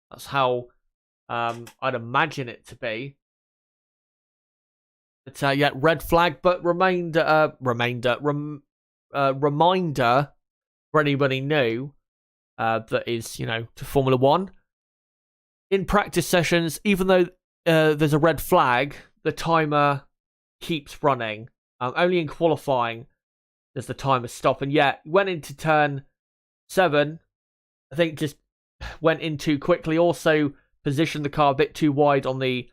That's how I'd imagine it to be. But yeah, red flag. But reminder for anybody new that is, to Formula 1. In practice sessions, even though there's a red flag, the timer keeps running. Only in qualifying does the timer stop. And yeah, went into turn 7. I think just went in too quickly. Also positioned the car a bit too wide on the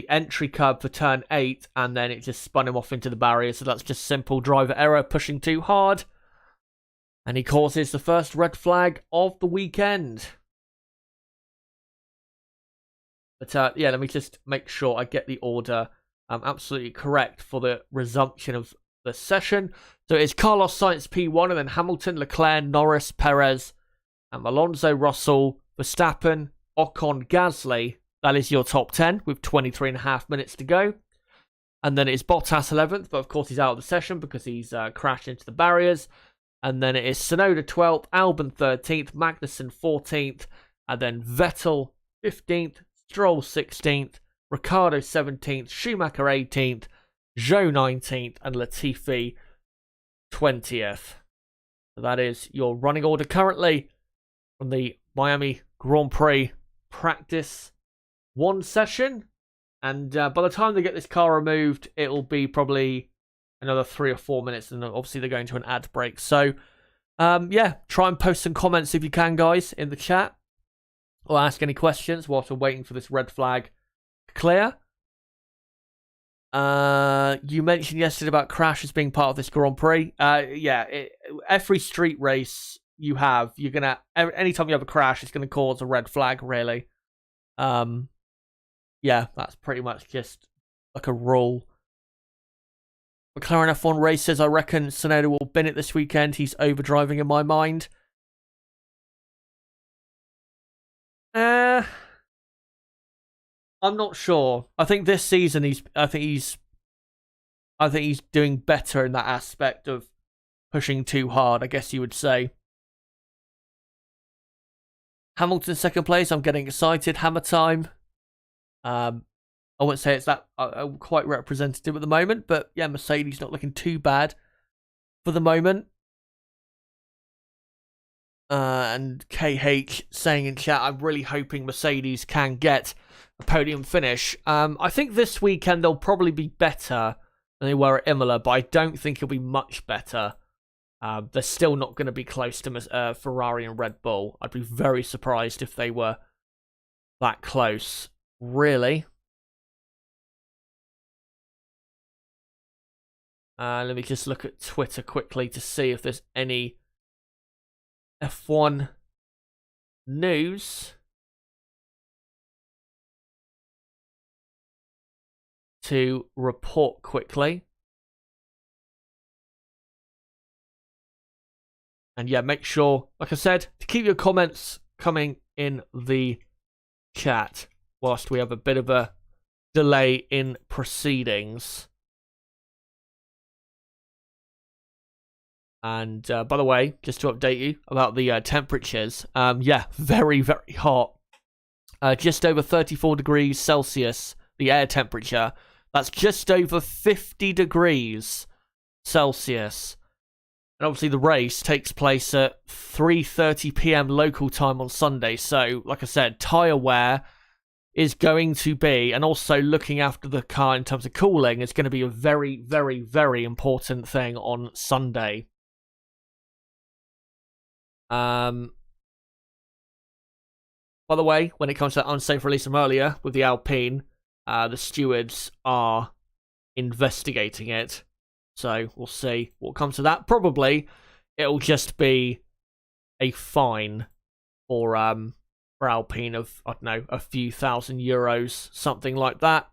entry curb for turn 8, and then it just spun him off into the barrier. So that's just simple driver error, pushing too hard. And he causes the first red flag of the weekend. But yeah, let me just make sure I get the order absolutely correct for the resumption of the session. So it's Carlos Sainz P1, and then Hamilton, Leclerc, Norris, Perez, Alonso, Russell, Verstappen, Ocon, Gasly. That is your top 10 with 23.5 minutes to go. And then it's Bottas 11th, but of course he's out of the session because he's crashed into the barriers. And then it is Tsunoda 12th, Albon 13th, Magnussen 14th, and then Vettel 15th, Stroll 16th, Ricciardo 17th, Schumacher 18th, Zhou 19th, and Latifi 20th. So that is your running order currently from the Miami Grand Prix practice 1 session. And by the time they get this car removed, it'll be probably another 3 or 4 minutes, and obviously they're going to an ad break. So yeah, try and post some comments if you can, guys, in the chat, or ask any questions whilst we're waiting for this red flag to clear. You mentioned yesterday about crashes being part of this Grand Prix. Yeah, every street race you have, you're gonna, anytime you have a crash, it's gonna cause a red flag, really. Yeah, that's pretty much just like a rule. McLaren F1 Race says, I reckon Tsunoda will bin it this weekend. He's overdriving in my mind. I'm not sure. I think this season I think he's doing better in that aspect of pushing too hard, I guess you would say. Hamilton 2nd place. I'm getting excited. Hammer time. I wouldn't say it's that quite representative at the moment, but yeah, Mercedes not looking too bad for the moment. And KH saying in chat, I'm really hoping Mercedes can get a podium finish. I think this weekend they'll probably be better than they were at Imola, but I don't think it'll be much better. They're still not going to be close to Ferrari and Red Bull. I'd be very surprised if they were that close, really. Let me just look at Twitter quickly to see if there's any F1 news to report quickly. And yeah, make sure, like I said, to keep your comments coming in the chat whilst we have a bit of a delay in proceedings. And by the way, just to update you about the temperatures, yeah, very, very hot. Just over 34 degrees Celsius, the air temperature. That's just over 50 degrees Celsius. And obviously the race takes place at 3:30 p.m. local time on Sunday. So, like I said, tyre wear is going to be, and also looking after the car in terms of cooling, is going to be a very, very, very important thing on Sunday. By the way, when it comes to unsafe release from earlier with the Alpine, the stewards are investigating it. So we'll see what comes to that. Probably it'll just be a fine for Alpine of, I don't know, a few €1,000, something like that.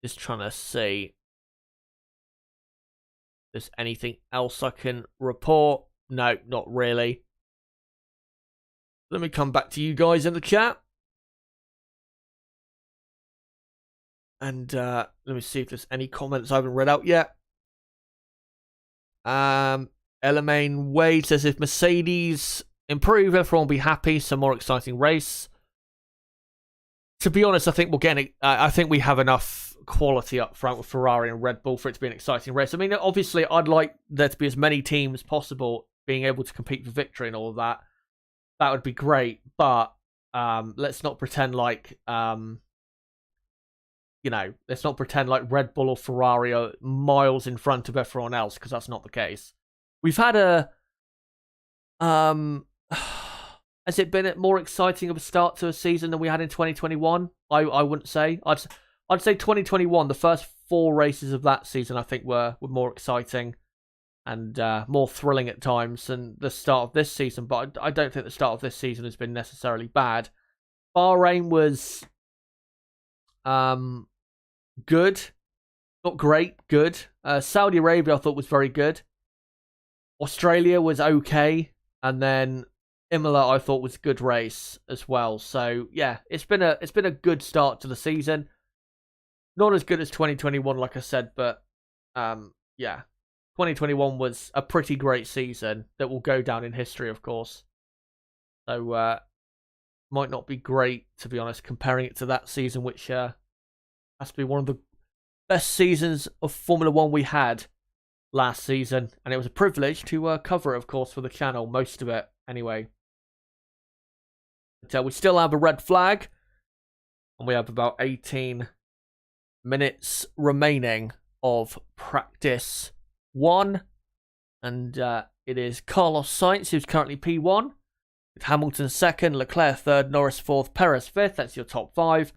Just trying to see if there's anything else I can report. No, not really. Let me come back to you guys in the chat. And let me see if there's any comments I haven't read out yet. Elamaine Wade says, if Mercedes improve, everyone will be happy. Some more exciting race. To be honest, I think we'll get. I think we have enough quality up front with Ferrari and Red Bull for it to be an exciting race. I mean, obviously, I'd like there to be as many teams as possible being able to compete for victory and all of that. That would be great, but let's not pretend like let's not pretend like Red Bull or Ferrari are miles in front of everyone else, because that's not the case. We've had a has it been a more exciting of a start to a season than we had in 2021? I wouldn't say. I'd say 2021, the first 4 races of that season, I think were more exciting and more thrilling at times than the start of this season. But I don't think the start of this season has been necessarily bad. Bahrain was good. Not great, good. Saudi Arabia I thought was very good. Australia was okay. And then Imola I thought was a good race as well. So yeah, it's been a good start to the season. Not as good as 2021, like I said, but yeah. 2021 was a pretty great season that will go down in history, of course. So might not be great, to be honest, comparing it to that season, which has to be one of the best seasons of Formula 1 we had last season. And it was a privilege to cover it, of course, for the channel, most of it, anyway. But we still have a red flag, and we have about 18 minutes remaining of practice 1, and it is Carlos Sainz who's currently P1, with Hamilton 2nd, Leclerc 3rd, Norris 4th, Perez 5th. That's your top 5,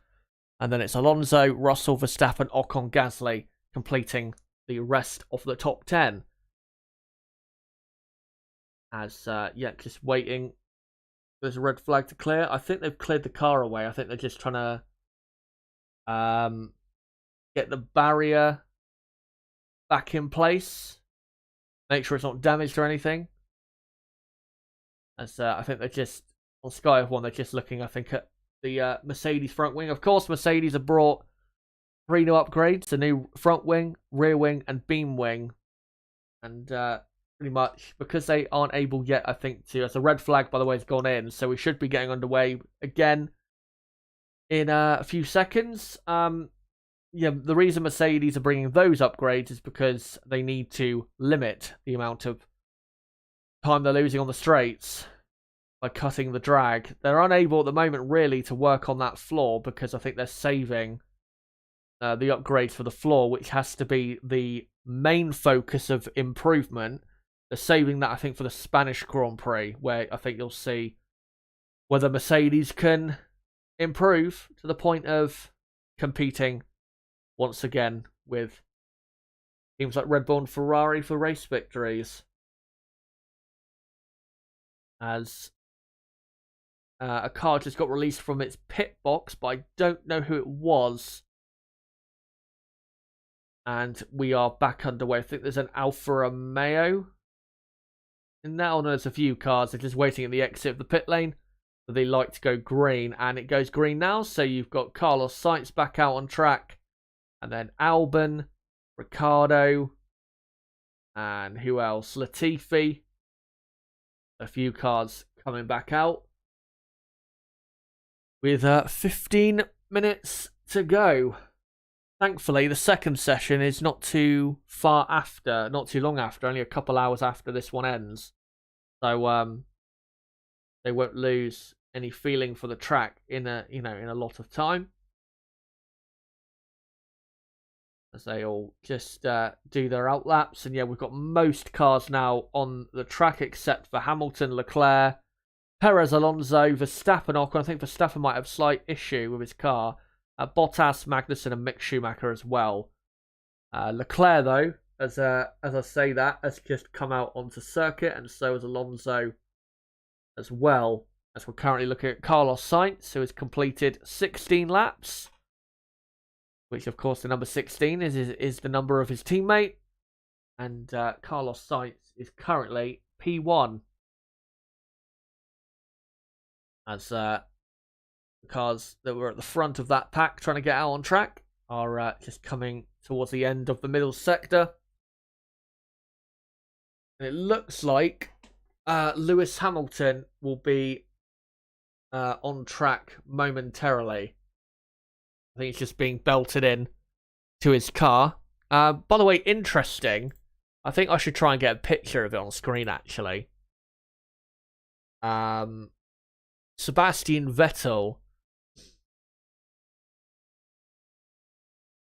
and then it's Alonso, Russell, Verstappen, Ocon, Gasly completing the rest of the top 10. As yeah, just waiting. There's a red flag to clear. I think they've cleared the car away. I think they're just trying to get the barrier back in place, make sure it's not damaged or anything. As I think they're just on Sky F1, they're just looking, I think, at the Mercedes front wing. Of course, Mercedes have brought 3 new upgrades: a new front wing, rear wing, and beam wing. And pretty much because they aren't able yet, I think, to. As a red flag, by the way, has gone in, so we should be getting underway again in a few seconds. Yeah, the reason Mercedes are bringing those upgrades is because they need to limit the amount of time they're losing on the straights by cutting the drag. They're unable at the moment really to work on that floor because I think they're saving the upgrades for the floor, which has to be the main focus of improvement. They're saving that, I think, for the Spanish Grand Prix, where I think you'll see whether Mercedes can improve to the point of competing once again with teams like Red Bull and Ferrari for race victories. As a car just got released from its pit box, but I don't know who it was. And we are back underway. I think there's an Alfa Romeo in there. Oh, no, there's a few cars. They're just waiting at the exit of the pit lane but they like to go green, and it goes green now. So you've got Carlos Sainz back out on track, and then Albon, Ricciardo, and who else? Latifi. A few cars coming back out with 15 minutes to go. Thankfully, the second session is not too long after, only a couple hours after this one ends. So they won't lose any feeling for the track in a lot of time, as they all just do their outlaps. And yeah, we've got most cars now on the track except for Hamilton, Leclerc, Perez, Alonso, Verstappen, Ocon. I think Verstappen might have a slight issue with his car. Bottas, Magnussen, and Mick Schumacher as well. Leclerc, though, as I say that, has just come out onto circuit, and so has Alonso as well. As we're currently looking at Carlos Sainz, who has completed 16 laps, which, of course, the number 16 is the number of his teammate. And Carlos Sainz is currently P1. As the cars that were at the front of that pack trying to get out on track are just coming towards the end of the middle sector. And it looks like Lewis Hamilton will be on track momentarily. I think it's just being belted in to his car. By the way, interesting. I think I should try and get a picture of it on screen, actually. Sebastian Vettel,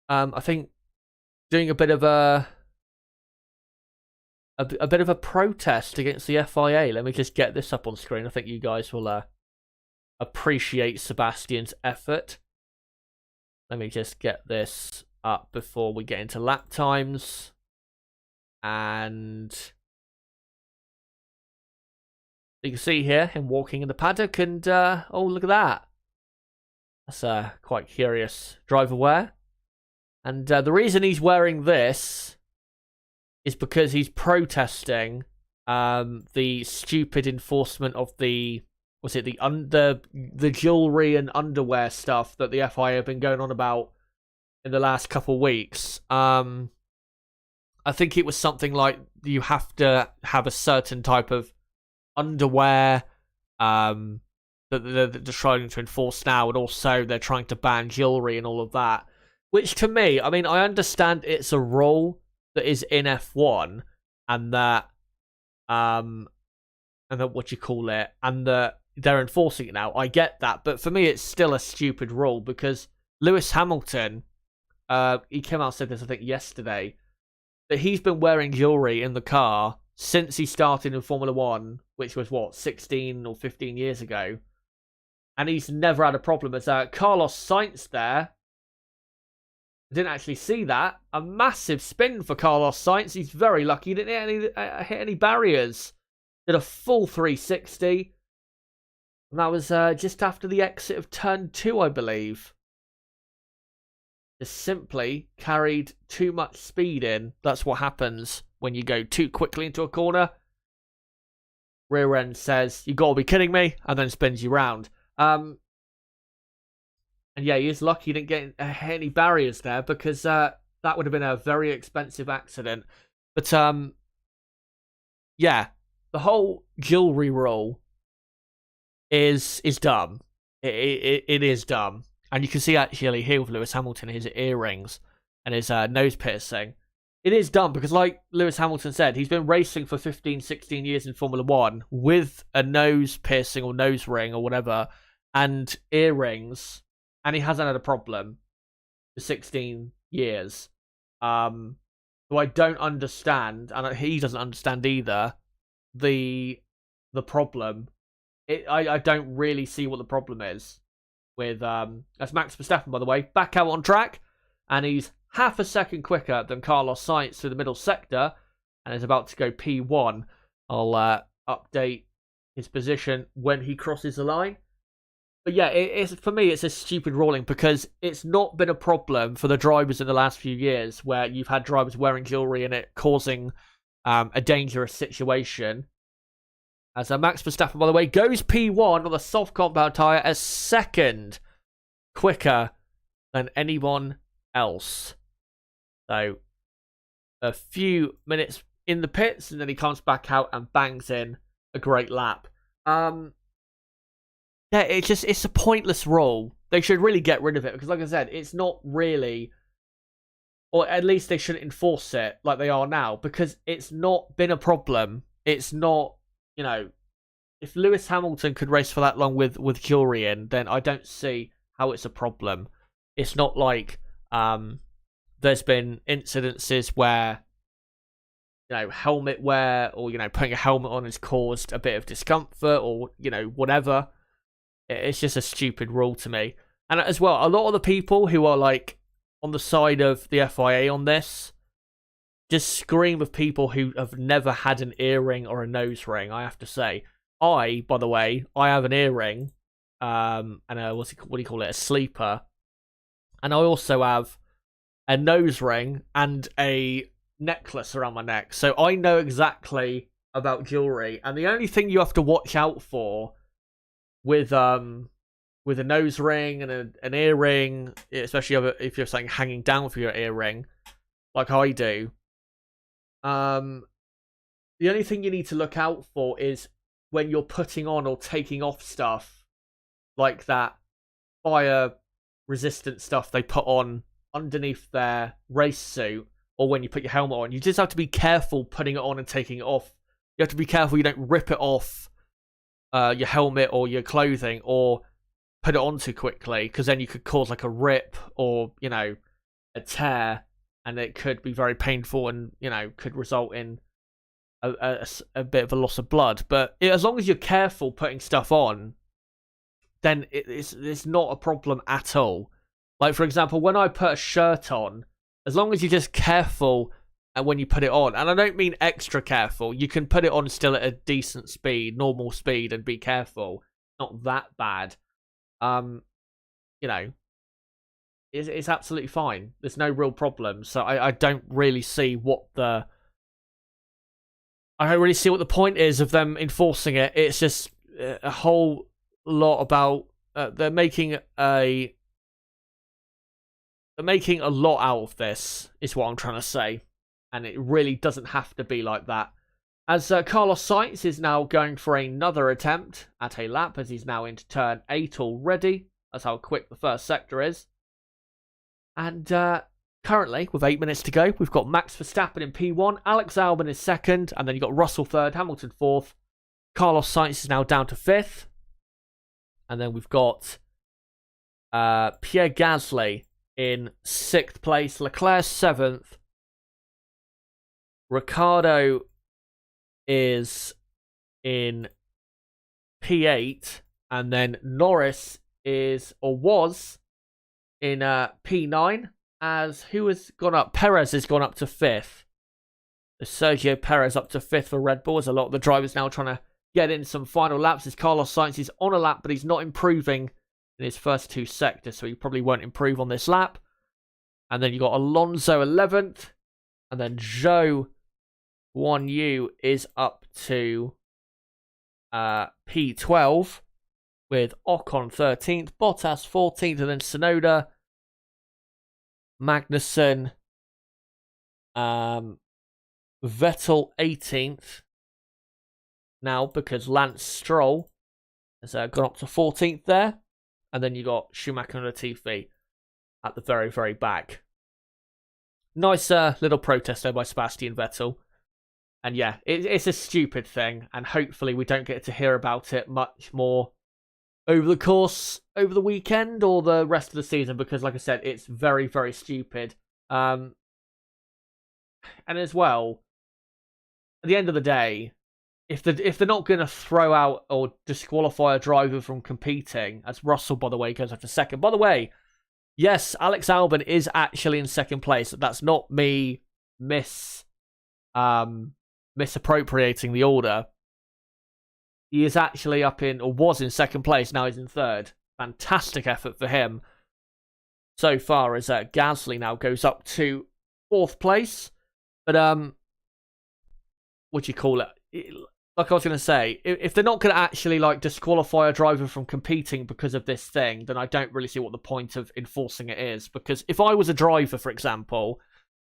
I think, doing a bit of a protest against the FIA. Let me just get this up on screen. I think you guys will appreciate Sebastian's effort. Let me just get this up before we get into lap times. And you can see here him walking in the paddock, and oh, look at that. That's quite curious driver wear. And the reason he's wearing this is because he's protesting the stupid enforcement of the jewelry and underwear stuff that the FIA have been going on about in the last couple of weeks. I think it was something like you have to have a certain type of underwear that they're trying to enforce now, and also they're trying to ban jewelry and all of that. Which, to me, I mean, I understand it's a rule that is in F1, and that and that they're enforcing it now. I get that, but for me, it's still a stupid rule, because Lewis Hamilton, he came out and said this, I think, yesterday, that he's been wearing jewelry in the car since he started in Formula 1, which was, 16 or 15 years ago. And he's never had a problem. As Carlos Sainz there, I didn't actually see that. A massive spin for Carlos Sainz. He's very lucky he didn't hit any barriers. Did a full 360. And that was just after the exit of turn 2, I believe. Just simply carried too much speed in. That's what happens when you go too quickly into a corner. Rear end says, "You gotta be kidding me," and then spins you round. And yeah, he is lucky he didn't get any barriers there, because that would have been a very expensive accident. But yeah, the whole jewelry rule is dumb. It is dumb. And you can see actually here with Lewis Hamilton, his earrings and his nose piercing. It is dumb because, like Lewis Hamilton said, he's been racing for 15, 16 years in Formula 1 with a nose piercing or nose ring or whatever and earrings, and he hasn't had a problem for 16 years. So I don't understand, and he doesn't understand either, the problem. I don't really see what the problem is with that's Max Verstappen, by the way, back out on track, and he's half a second quicker than Carlos Sainz through the middle sector, and is about to go P1. I'll update his position when he crosses the line. But yeah, for me, it's a stupid ruling, because it's not been a problem for the drivers in the last few years where you've had drivers wearing jewelry and it causing a dangerous situation. As Max Verstappen, by the way, goes P1 on the soft compound tyre, a second quicker than anyone else. So a few minutes in the pits, and then he comes back out and bangs in a great lap. Yeah, it's a pointless rule. They should really get rid of it because, like I said, it's not really, or at least they shouldn't enforce it like they are now because it's not been a problem. It's not, if Lewis Hamilton could race for that long with Floridian, then I don't see how it's a problem. It's not like there's been incidences where helmet wear or putting a helmet on has caused a bit of discomfort or whatever. It's just a stupid rule to me. And as well, a lot of the people who are like on the side of the FIA on this just scream of people who have never had an earring or a nose ring. I have to say, by the way, I have an earring, and what do you call it, a sleeper, and I also have a nose ring and a necklace around my neck. So I know exactly about jewelry, and the only thing you have to watch out for with a nose ring and an earring, especially if you have something hanging down for your earring, like I do, the only thing you need to look out for is when you're putting on or taking off stuff like that fire resistant stuff they put on underneath their race suit, or when you put your helmet on. You just have to be careful putting it on and taking it off. You have to be careful you don't rip it off your helmet or your clothing or put it on too quickly, because then you could cause like a rip or a tear, and it could be very painful and could result in a bit of a loss of blood. But as long as you're careful putting stuff on, then it's not a problem at all. Like, for example, when I put a shirt on, as long as you're just careful and when you put it on, and I don't mean extra careful, you can put it on still at a decent speed, normal speed, and be careful. Not that bad. It's absolutely fine. There's no real problem. So I don't really see what the point is of them enforcing it. It's just a whole lot about they're making a lot out of this, is what I'm trying to say. And it really doesn't have to be like that. As Carlos Sainz is now going for another attempt at a lap, as he's now into turn 8 already. That's how quick the first sector is. And currently, with 8 minutes to go, we've got Max Verstappen in P1, Alex Albon is second, and then you've got Russell third, Hamilton fourth. Carlos Sainz is now down to fifth. And then we've got Pierre Gasly in sixth place, Leclerc seventh. Ricciardo is in P8, and then Norris was in P9, as who has gone up? Perez has gone up to fifth. Sergio Perez up to fifth for Red Bull, as a lot of the drivers now trying to get in some final laps, as Carlos Sainz is on a lap, but he's not improving in his first two sectors, so he probably won't improve on this lap. And then you got Alonso 11th, and then Zhou Guanyu is up to P12, with Ocon 13th, Bottas 14th, and then Tsunoda, Magnussen, Vettel 18th now, because Lance Stroll has gone up to 14th there. And then you got Schumacher and Latifi at the very, very back. Nice little protest there by Sebastian Vettel. And yeah, it's a stupid thing. And hopefully we don't get to hear about it much more over the weekend or the rest of the season. Because like I said, it's very, very stupid. And as well, at the end of the day, if they're not going to throw out or disqualify a driver from competing, as Russell, by the way, goes up to second. By the way, yes, Alex Albon is actually in second place. That's not me misappropriating the order. He is actually was in second place. Now he's in third. Fantastic effort for him so far, as Gasly now goes up to fourth place. But what do you call it? like I was going to say, if they're not going to actually like disqualify a driver from competing because of this thing, then I don't really see what the point of enforcing it is. Because if I was a driver, for example,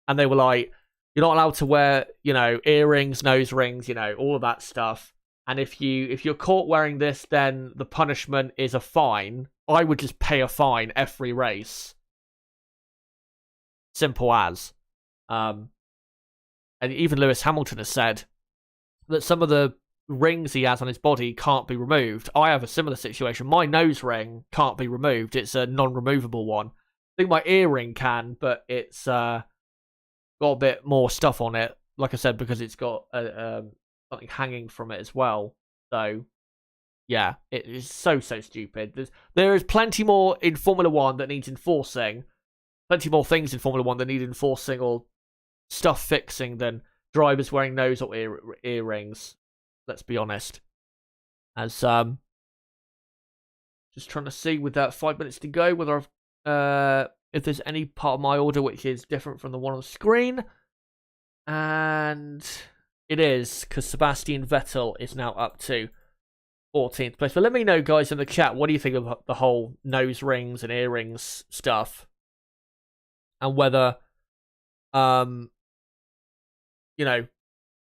and they were like, you're not allowed to wear, you know, earrings, nose rings, you know, all of that stuff. And if you're caught wearing this, then the punishment is a fine. I would just pay a fine every race. Simple as. And even Lewis Hamilton has said that some of the rings he has on his body can't be removed. I have a similar situation. My nose ring can't be removed. It's a non-removable one. I think my earring can, but it's got a bit more stuff on it. Like I said, because it's got something hanging from it as well. So, yeah, it is so stupid. There is plenty more in Formula 1 that needs enforcing. Plenty more things in Formula 1 that need enforcing or stuff fixing than drivers wearing nose or earrings. Let's be honest. As just trying to see with that 5 minutes to go whether if there's any part of my order which is different from the one on the screen, and it is, because Sebastian Vettel is now up to 14th place. But let me know, guys, in the chat, what do you think of the whole nose rings and earrings stuff, and whether you know,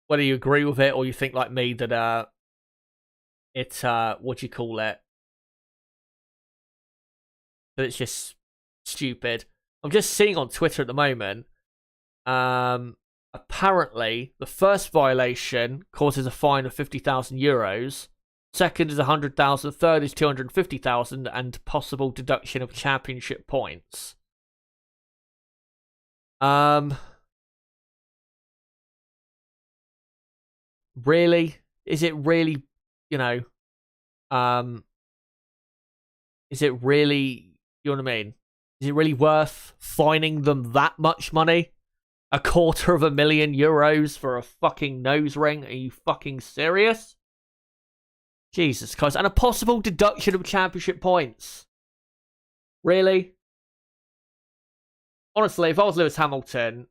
whether you agree with it or you think like me that it's what do you call it? That it's just stupid. I'm just seeing on Twitter at the moment. Apparently, the first violation causes a fine of €50,000. Second is 100,000. Third is 250,000, and possible deduction of championship points. Really? Is it really, you know, is it really, you know what I mean? Is it really worth fining them that much money? €250,000 for a fucking nose ring? Are you fucking serious? Jesus Christ. And a possible deduction of championship points. Really? Honestly, if I was Lewis Hamilton,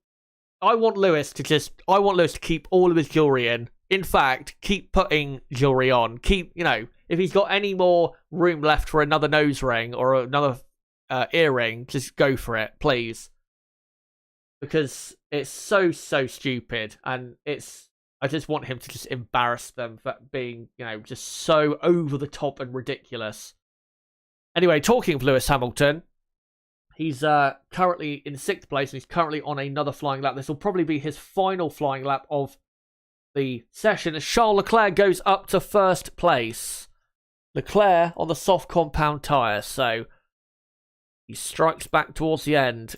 I want Lewis to keep all of his jewelry in. In fact, keep putting jewelry on. Keep, you know, if he's got any more room left for another nose ring or another earring, just go for it, please. Because it's so stupid, and I just want him to just embarrass them for being, you know, just so over the top and ridiculous. Anyway, talking of Lewis Hamilton, he's currently in 6th place, and he's currently on another flying lap. This will probably be his final flying lap of the session as Charles Leclerc goes up to 1st place. Leclerc on the soft compound tyre, so he strikes back towards the end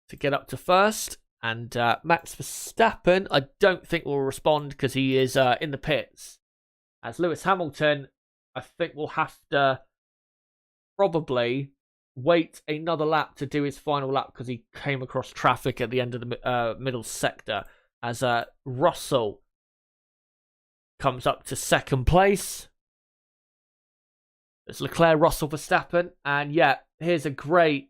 to get up to 1st. And Max Verstappen, I don't think will respond because he is in the pits. As Lewis Hamilton, I think will have to probably wait another lap to do his final lap because he came across traffic at the end of the middle sector. As Russell comes up to 2nd place. It's Leclerc, Russell, Verstappen. And yeah, here's a great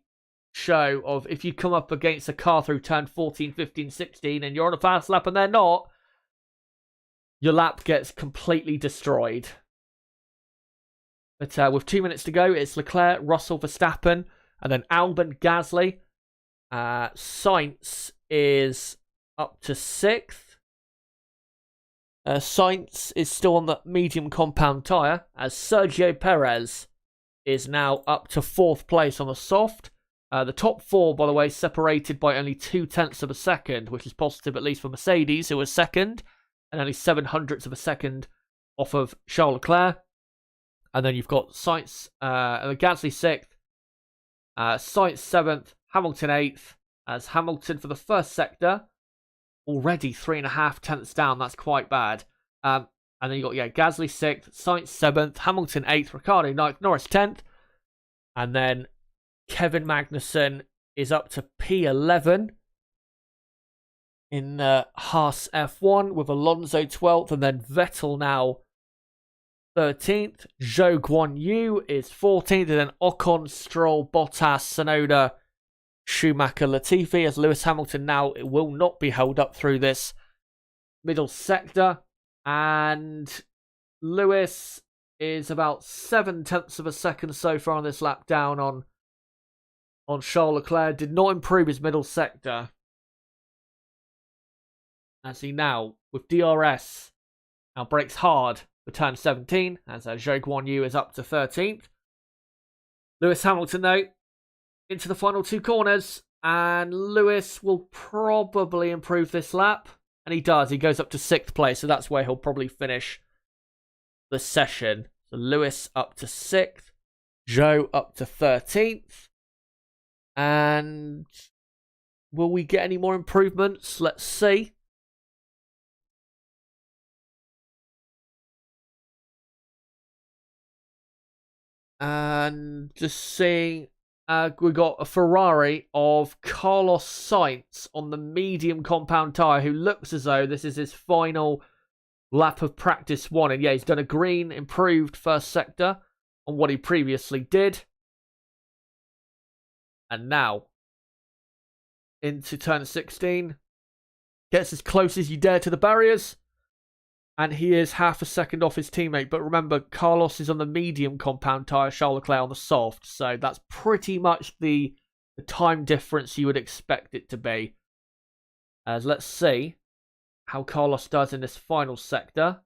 show of if you come up against a car through turn 14, 15, 16 and you're on a fast lap and they're not, your lap gets completely destroyed. But with 2 minutes to go, it's Leclerc, Russell, Verstappen, and then Albon, Gasly. Sainz is up to 6th. Sainz is still on the medium compound tyre, as Sergio Perez is now up to 4th place on the soft. The top 4, by the way, separated by only 0.2 of a second, which is positive at least for Mercedes, who was 2nd, and only 0.07 of a second off of Charles Leclerc. And then you've got Sainz, Gasly 6th, Sainz 7th, Hamilton 8th, as Hamilton for the first sector, already 3.5 tenths down. That's quite bad. And then you got Gasly 6th, Sainz 7th, Hamilton 8th, Ricciardo 9th, Norris 10th, and then Kevin Magnussen is up to P11 in Haas F1 with Alonso 12th, and then Vettel now 13th. Zhou Guanyu is 14th, and then Ocon, Stroll, Bottas, Tsunoda, Schumacher, Latifi, as Lewis Hamilton now will not be held up through this middle sector. And Lewis is about 7/10 of a second so far on this lap down on Charles Leclerc. Did not improve his middle sector. As he now, with DRS, now brakes hard for turn 17, as Zhou Guan Yu is up to 13th. Lewis Hamilton, though, into the final two corners, and Lewis will probably improve this lap, and he does. He goes up to 6th place, so that's where he'll probably finish the session. So Lewis up to 6th, Zhou up to 13th, and will we get any more improvements? Let's see. And just seeing, we got a Ferrari of Carlos Sainz on the medium compound tyre, who looks as though this is his final lap of practice one. And yeah, he's done a green, improved first sector on what he previously did. And now, into turn 16. Gets as close as you dare to the barriers. And he is half a second off his teammate. But remember, Carlos is on the medium compound tyre, Charles Leclerc on the soft. So that's pretty much the time difference you would expect it to be. As let's see how Carlos does in this final sector.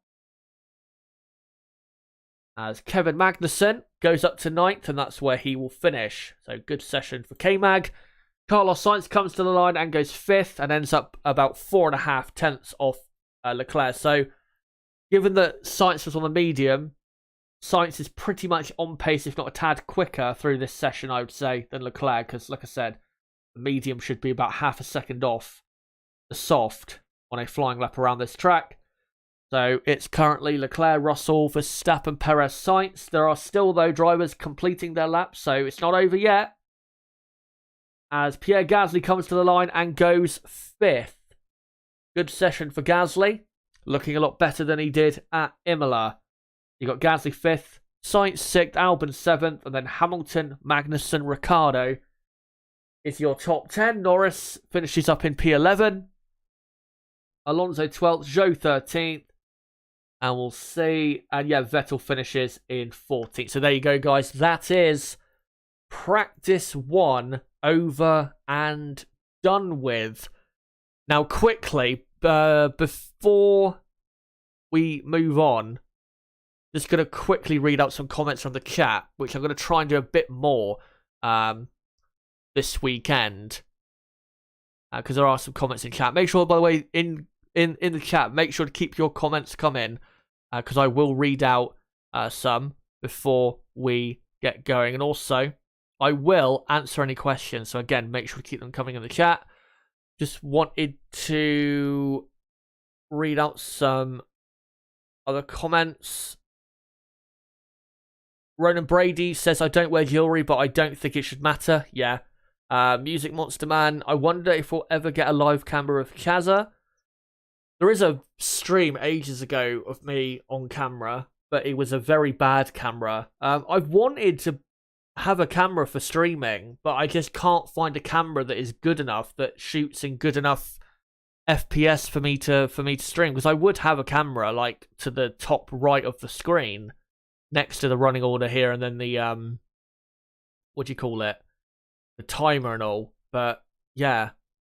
As Kevin Magnussen goes up to 9th, and that's where he will finish. So good session for K-Mag. Carlos Sainz comes to the line and goes 5th and ends up about 4.5 tenths off Leclerc. So given that Sainz was on the medium, Sainz is pretty much on pace, if not a tad quicker through this session, I would say, than Leclerc. Because, like I said, the medium should be about half a second off the soft on a flying lap around this track. So it's currently Leclerc, Russell, Verstappen, Perez, Sainz. There are still, though, drivers completing their laps, so it's not over yet. As Pierre Gasly comes to the line and goes 5th. Good session for Gasly. Looking a lot better than he did at Imola. You got Gasly 5th, Sainz 6th, Albon 7th, and then Hamilton, Magnussen, Ricciardo is your top 10. Norris finishes up in P11. Alonso 12th, Zhou 13th. And we'll see. And yeah, Vettel finishes in 14th. So there you go, guys. That is practice 1 over and done with. Now, quickly, before we move on, just going to quickly read out some comments from the chat, which I'm going to try and do a bit more this weekend. Because there are some comments in chat. Make sure, by the way, in the chat, make sure to keep your comments come in. Because I will read out some before we get going. And also, I will answer any questions. So again, make sure to keep them coming in the chat. Just wanted to read out some other comments. Ronan Brady says, I don't wear jewellery, but I don't think it should matter. Yeah. Music Monster Man, I wonder if we'll ever get a live camera of Kaza. There is a stream ages ago of me on camera, but it was a very bad camera. I've wanted to have a camera for streaming, but I just can't find a camera that is good enough, that shoots in good enough FPS for me to stream. Because I would have a camera like to the top right of the screen, next to the running order here, and then the what do you call it, the timer and all. But yeah,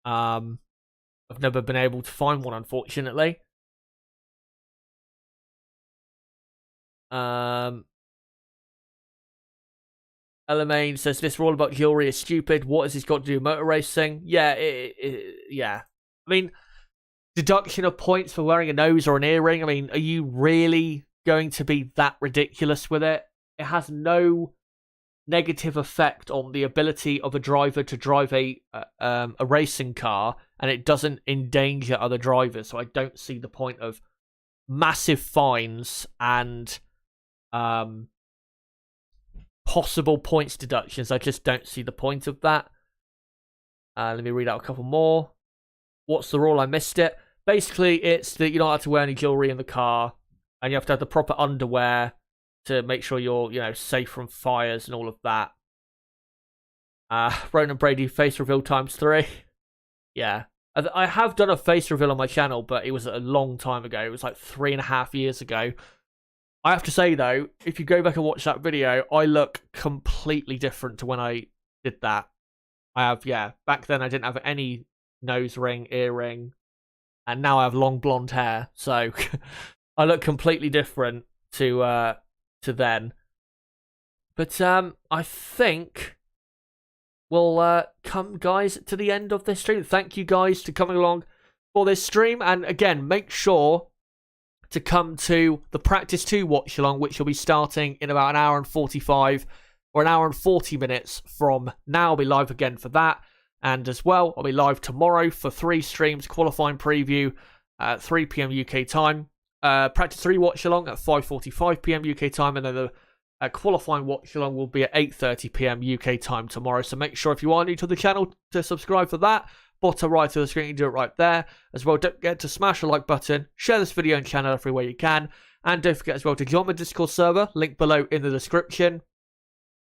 I've never been able to find one, unfortunately. Elamaine says, this rule about jewelry is stupid. What has this got to do with motor racing? Yeah, yeah. I mean, deduction of points for wearing a nose or an earring. I mean, are you really going to be that ridiculous with it? It has no negative effect on the ability of a driver to drive a racing car, and it doesn't endanger other drivers. So I don't see the point of massive fines and possible points deductions. I just don't see the point of that. Let me read out a couple more. What's the rule? I missed it. Basically, it's that you don't have to wear any jewelry in the car, and you have to have the proper underwear to make sure you're, safe from fires and all of that. Ronan Brady face reveal ×3. Yeah. I have done a face reveal on my channel, but it was a long time ago. It was like 3.5 years ago. I have to say, though, if you go back and watch that video, I look completely different to when I did that. I have, yeah, back then I didn't have any nose ring, earring, and now I have long blonde hair. So I look completely different to then. But I think we'll come, guys, to the end of this stream. Thank you, guys, for coming along for this stream. And again, make sure to come to the Practice 2 watch along, which will be starting in about an hour and 45 or an hour and 40 minutes from now. I'll be live again for that. And as well, I'll be live tomorrow for 3 streams, qualifying preview at 3 p.m. UK time. Practice 3 watch along at 5:45 p.m. UK time. And then the qualifying watch along will be at 8:30 p.m. UK time tomorrow. So make sure if you are new to the channel to subscribe for that. Bottom right of the screen, you can do it right there. As well, don't forget to smash the like button, share this video and channel everywhere you can. And don't forget as well to join my Discord server, link below in the description.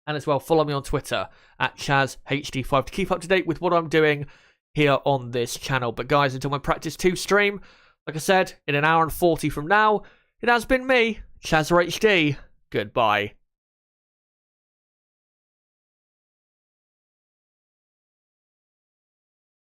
And as well, follow me on Twitter at ChazHD5 to keep up to date with what I'm doing here on this channel. But guys, until my Practice 2 stream, like I said, in an hour and 40 from now, it has been me, ChazHD. Goodbye.